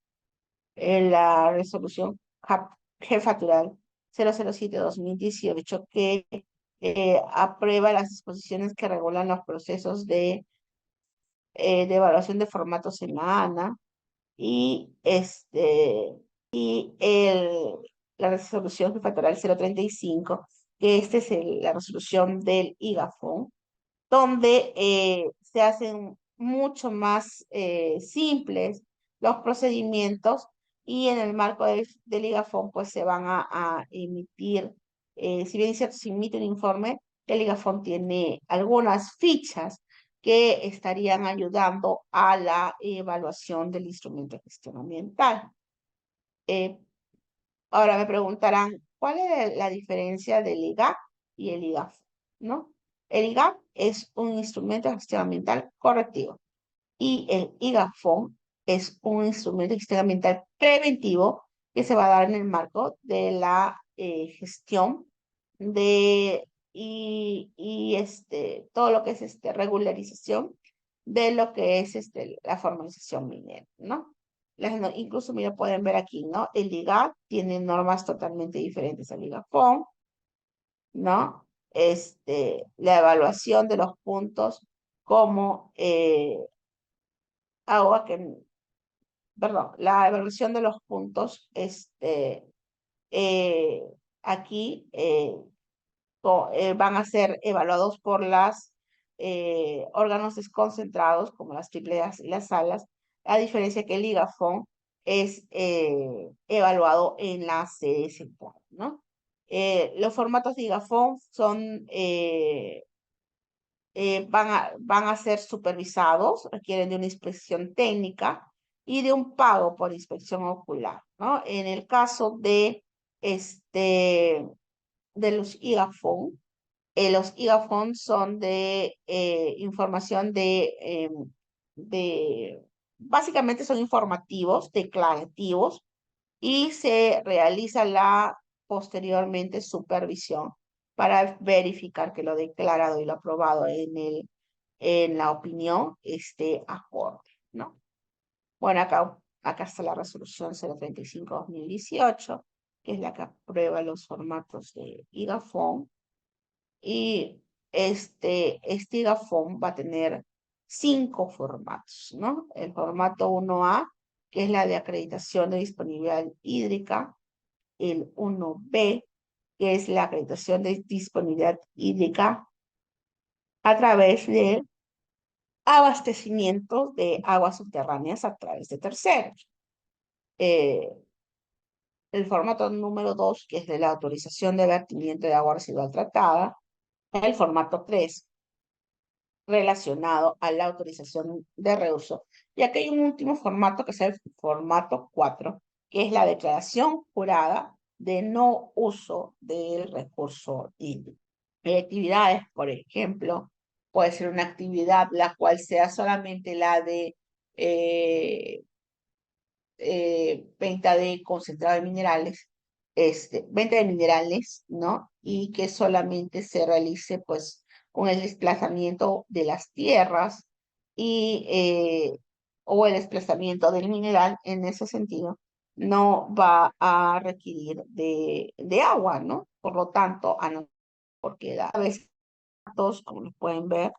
Speaker 1: En la resolución jefatural 007-2018, que aprueba las disposiciones que regulan los procesos de evaluación de formatos en la ANA, y la resolución jefatura 035, que la resolución del IGAFON, donde se hacen mucho más simples los procedimientos, y en el marco del IGAFON pues se van a emitir, si bien es cierto, se emite un informe, el IGAFON tiene algunas fichas que estarían ayudando a la evaluación del instrumento de gestión ambiental. Eh, Ahora me preguntarán, ¿cuál es la diferencia del IGAC y el IGAF? ¿No? El IGAC es un instrumento de gestión ambiental correctivo, y el IGAFON es un instrumento de gestión ambiental preventivo que se va a dar en el marco de la gestión y todo lo que es regularización de lo que es la formalización minera, ¿no? Incluso, mira, pueden ver aquí, ¿no? El IGAC tiene normas totalmente diferentes al IGAFON, ¿no? La evaluación de los puntos como agua que, perdón, la evaluación de los puntos, eh, aquí van a ser evaluados por las órganos desconcentrados, como las tripleas y las salas, a diferencia que el IGAFON es evaluado en la sede central, ¿no? Los formatos de IGAFON van a ser supervisados, requieren de una inspección técnica y de un pago por inspección ocular, ¿no? En el caso de los IGAFON son de información básicamente son informativos, declarativos, y se realiza la posteriormente supervisión para verificar que lo declarado y lo aprobado en la opinión esté acorde, ¿no? Bueno, acá está la resolución 035-2018, que es la que aprueba los formatos de IGAFON, y este IGAFON va a tener 5 formatos, ¿no? El formato 1A, que es la de acreditación de disponibilidad hídrica; el 1B, que es la acreditación de disponibilidad hídrica a través del abastecimiento de aguas subterráneas a través de terceros. Eh, el formato número 2, que es de la autorización de vertimiento de agua residual tratada; el formato 3, relacionado a la autorización de reuso. Y aquí hay un último formato, que es el formato 4, que es la declaración jurada de no uso del recurso hídrico. Hay actividades, por ejemplo, puede ser una actividad la cual sea solamente la de venta de concentrado de minerales, venta de minerales, ¿no? Y que solamente se realice, pues, con el desplazamiento de las tierras o el desplazamiento del mineral. En ese sentido, no va a requerir de agua, ¿no? Por lo tanto, porque a veces, todos, como lo pueden ver,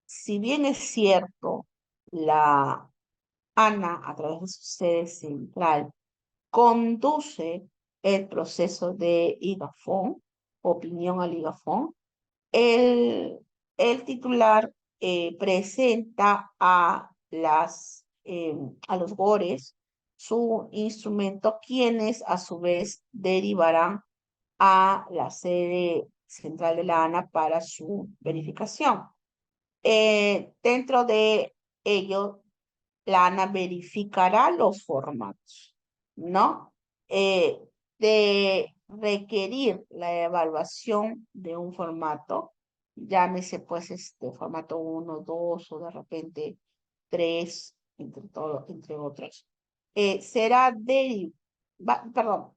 Speaker 1: si bien es cierto, la ANA, a través de su sede central, conduce el proceso de IGAFON, opinión al IGAFON, el titular presenta a los GORES su instrumento, quienes a su vez derivarán a la sede central de la ANA para su verificación. Dentro de ello, la ANA verificará los formatos, ¿no? De requerir la evaluación de un formato, llámese pues formato 1, 2 o de repente 3, entre otros, será perdón,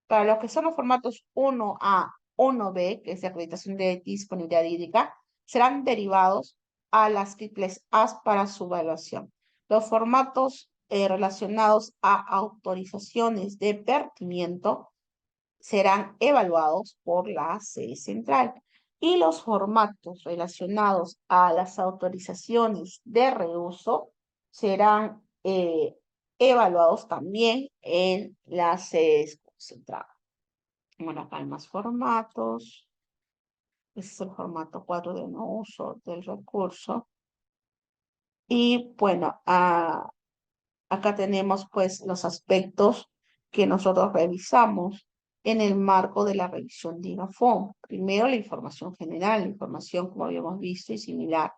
Speaker 1: Para lo que son los formatos 1A, 1B, que es de acreditación de disponibilidad hídrica, serán derivados a las triples A's para su evaluación. Los formatos relacionados a autorizaciones de vertimiento serán evaluados por la sede central y los formatos relacionados a las autorizaciones de reuso serán evaluados también en la sede central. Bueno, acá hay más formatos. Este es el formato 4 de no uso del recurso. Y bueno, acá tenemos pues los aspectos que nosotros revisamos en el marco de la revisión de IGAFON. Primero, la información general, la información como habíamos visto y similar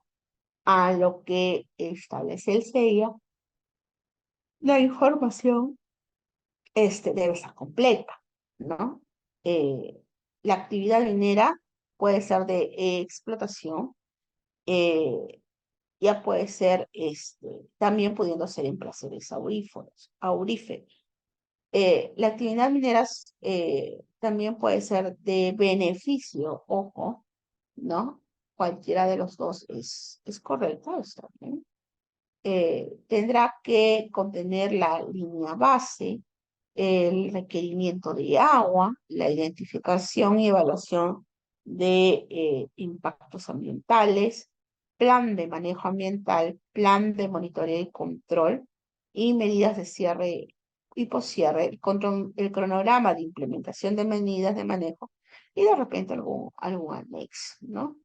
Speaker 1: a lo que establece el CEIA. La información debe estar completa, ¿no? Eh, la actividad minera puede ser de explotación, eh, ya puede ser también pudiendo ser en placeres auríferos. La actividad minera también puede ser de beneficio, ojo, ¿no? Cualquiera de los dos es correcto, está bien. Tendrá que contener la línea base, el requerimiento de agua, la identificación y evaluación de impactos ambientales, plan de manejo ambiental, plan de monitoreo y control y medidas de cierre y poscierre, el cronograma de implementación de medidas de manejo y de repente algún anexo, ¿no?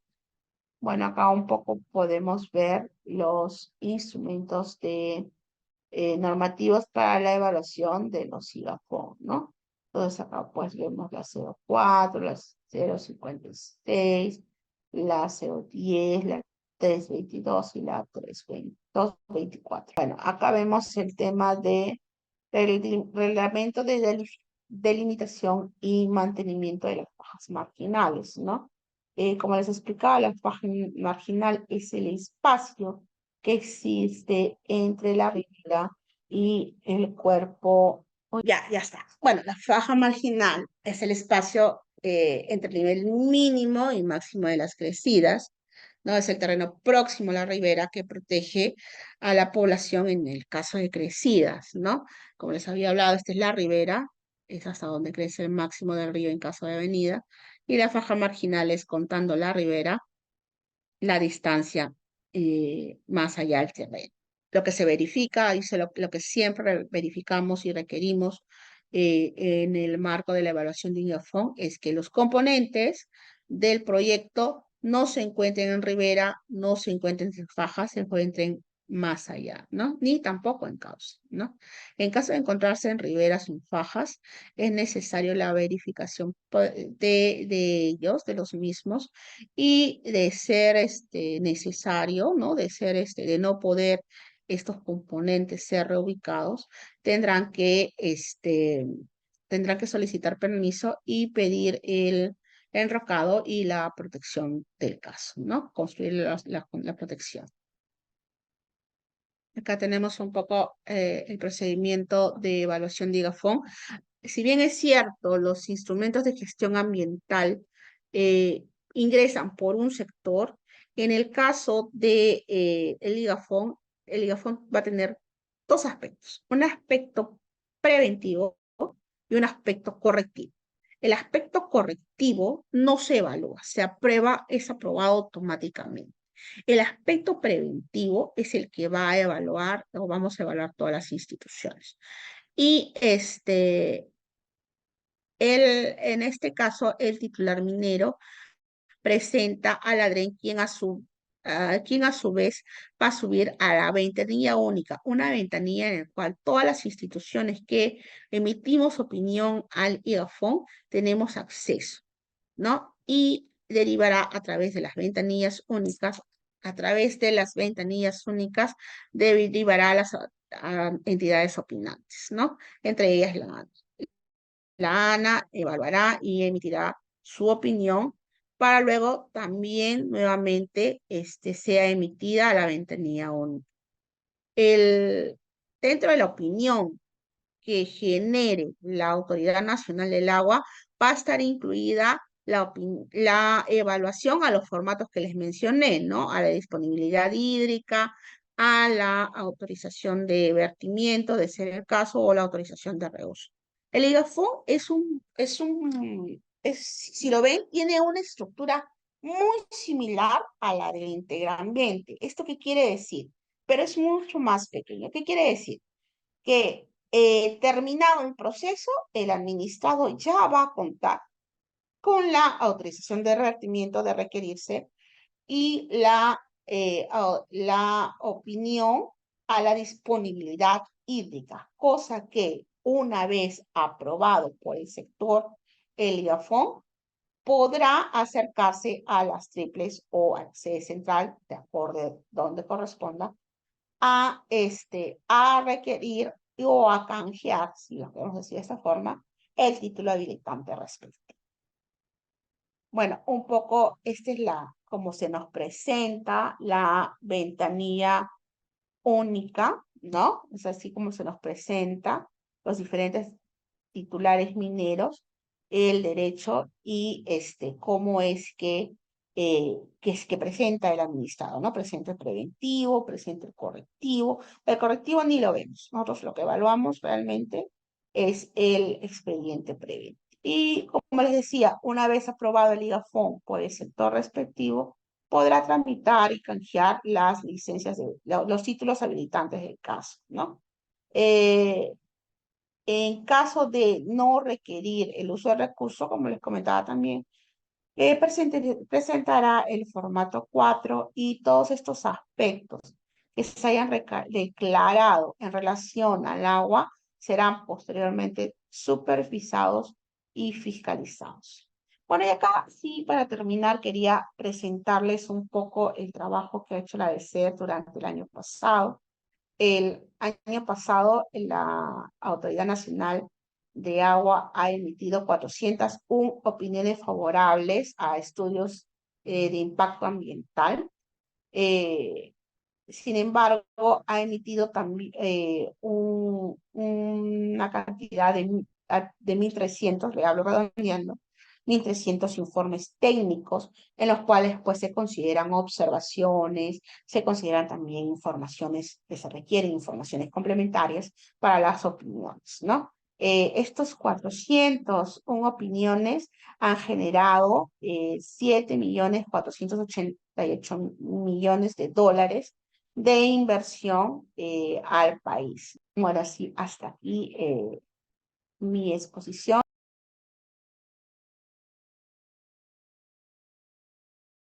Speaker 1: Bueno, acá un poco podemos ver los instrumentos normativos para la evaluación de los IGAFON, ¿no? Entonces acá pues vemos la 04, la 056, la 010, la 322 y la 324. Bueno, acá vemos el tema de reglamento de delimitación y mantenimiento de las fajas marginales, ¿no? Como les explicaba, la faja marginal es el espacio que existe entre la ribera y el cuerpo. Ya está. Bueno, la faja marginal es el espacio entre el nivel mínimo y máximo de las crecidas, ¿no? Es el terreno próximo a la ribera que protege a la población en el caso de crecidas, ¿no? Como les había hablado, esta es la ribera, es hasta donde crece el máximo del río en caso de avenida, y la faja marginal es contando la ribera, la distancia más allá del terreno. Lo que se verifica, dice lo que siempre verificamos y requerimos en el marco de la evaluación de IGAFON es que los componentes del proyecto no se encuentren en ribera, no se encuentren en fajas, se encuentren más allá, ¿no? Ni tampoco en cauce, ¿no? En caso de encontrarse en riberas o en fajas, es necesario la verificación de ellos, de los mismos, y de ser necesario, ¿no? De ser de no poder estos componentes ser reubicados, tendrán que solicitar permiso y pedir el enrocado y la protección del caso, ¿no? Construir la protección. Acá tenemos un poco el procedimiento de evaluación de IGAFON. Si bien es cierto, los instrumentos de gestión ambiental eh, ingresan por un sector, en el caso de el IGAFON va a tener dos aspectos, un aspecto preventivo y un aspecto correctivo. El aspecto correctivo no se evalúa, se aprueba, es aprobado automáticamente. El aspecto preventivo es el que va a evaluar o vamos a evaluar todas las instituciones. Y en este caso, el titular minero presenta a la DREN, quien a su vez va a subir a la ventanilla única, una ventanilla en la cual todas las instituciones que emitimos opinión al IGAFON tenemos acceso, ¿no? Y derivará a través de las ventanillas únicas, a través de las ventanillas únicas derivará a las entidades opinantes, ¿no? Entre ellas la ANA. La ANA evaluará y emitirá su opinión para luego también nuevamente sea emitida a la ventanilla única. Dentro de la opinión que genere la Autoridad Nacional del Agua, va a estar incluida la evaluación a los formatos que les mencioné, ¿no? A la disponibilidad hídrica, a la autorización de vertimiento, de ser el caso, o la autorización de reuso. El IGAFON si lo ven, tiene una estructura muy similar a la del integrante. ¿Esto qué quiere decir? Pero es mucho más pequeño. ¿Qué quiere decir? Que terminado el proceso, el administrado ya va a contar con la autorización de revertimiento de requerirse y la opinión a la disponibilidad hídrica, cosa que una vez aprobado por el sector, el IAFON podrá acercarse a las triples o al sede central, de acuerdo donde corresponda, a requerir o a canjear, si lo queremos decir de esta forma, el título habilitante respectivo. Bueno, un poco esta es como se nos presenta la ventanilla única, ¿no? Es así como se nos presenta los diferentes titulares mineros, el derecho y cómo es que presenta el administrado, ¿no? Presenta el preventivo, presenta el correctivo. El correctivo ni lo vemos. Nosotros lo que evaluamos realmente es el expediente preventivo. Y como les decía, una vez aprobado el IGAFON por el sector respectivo, podrá tramitar y canjear las licencias, los títulos habilitantes del caso, ¿no? En caso de no requerir el uso del recurso, como les comentaba también, presentará el formato 4 y todos estos aspectos que se hayan declarado en relación al agua serán posteriormente supervisados y fiscalizados. Bueno, y acá sí, para terminar, quería presentarles un poco el trabajo que ha hecho la DCER durante el año pasado. El año pasado, la Autoridad Nacional de Agua ha emitido 401 opiniones favorables a estudios de impacto ambiental. Sin embargo, ha emitido también una cantidad de 1.300, le hablo redondeando, 1.300 informes técnicos en los cuales pues se consideran observaciones, se consideran también informaciones que se requieren, informaciones complementarias para las opiniones, ¿no? Estos 401 opiniones han generado 7.488.000.000 de dólares de inversión al país. Bueno, así hasta aquí mi exposición.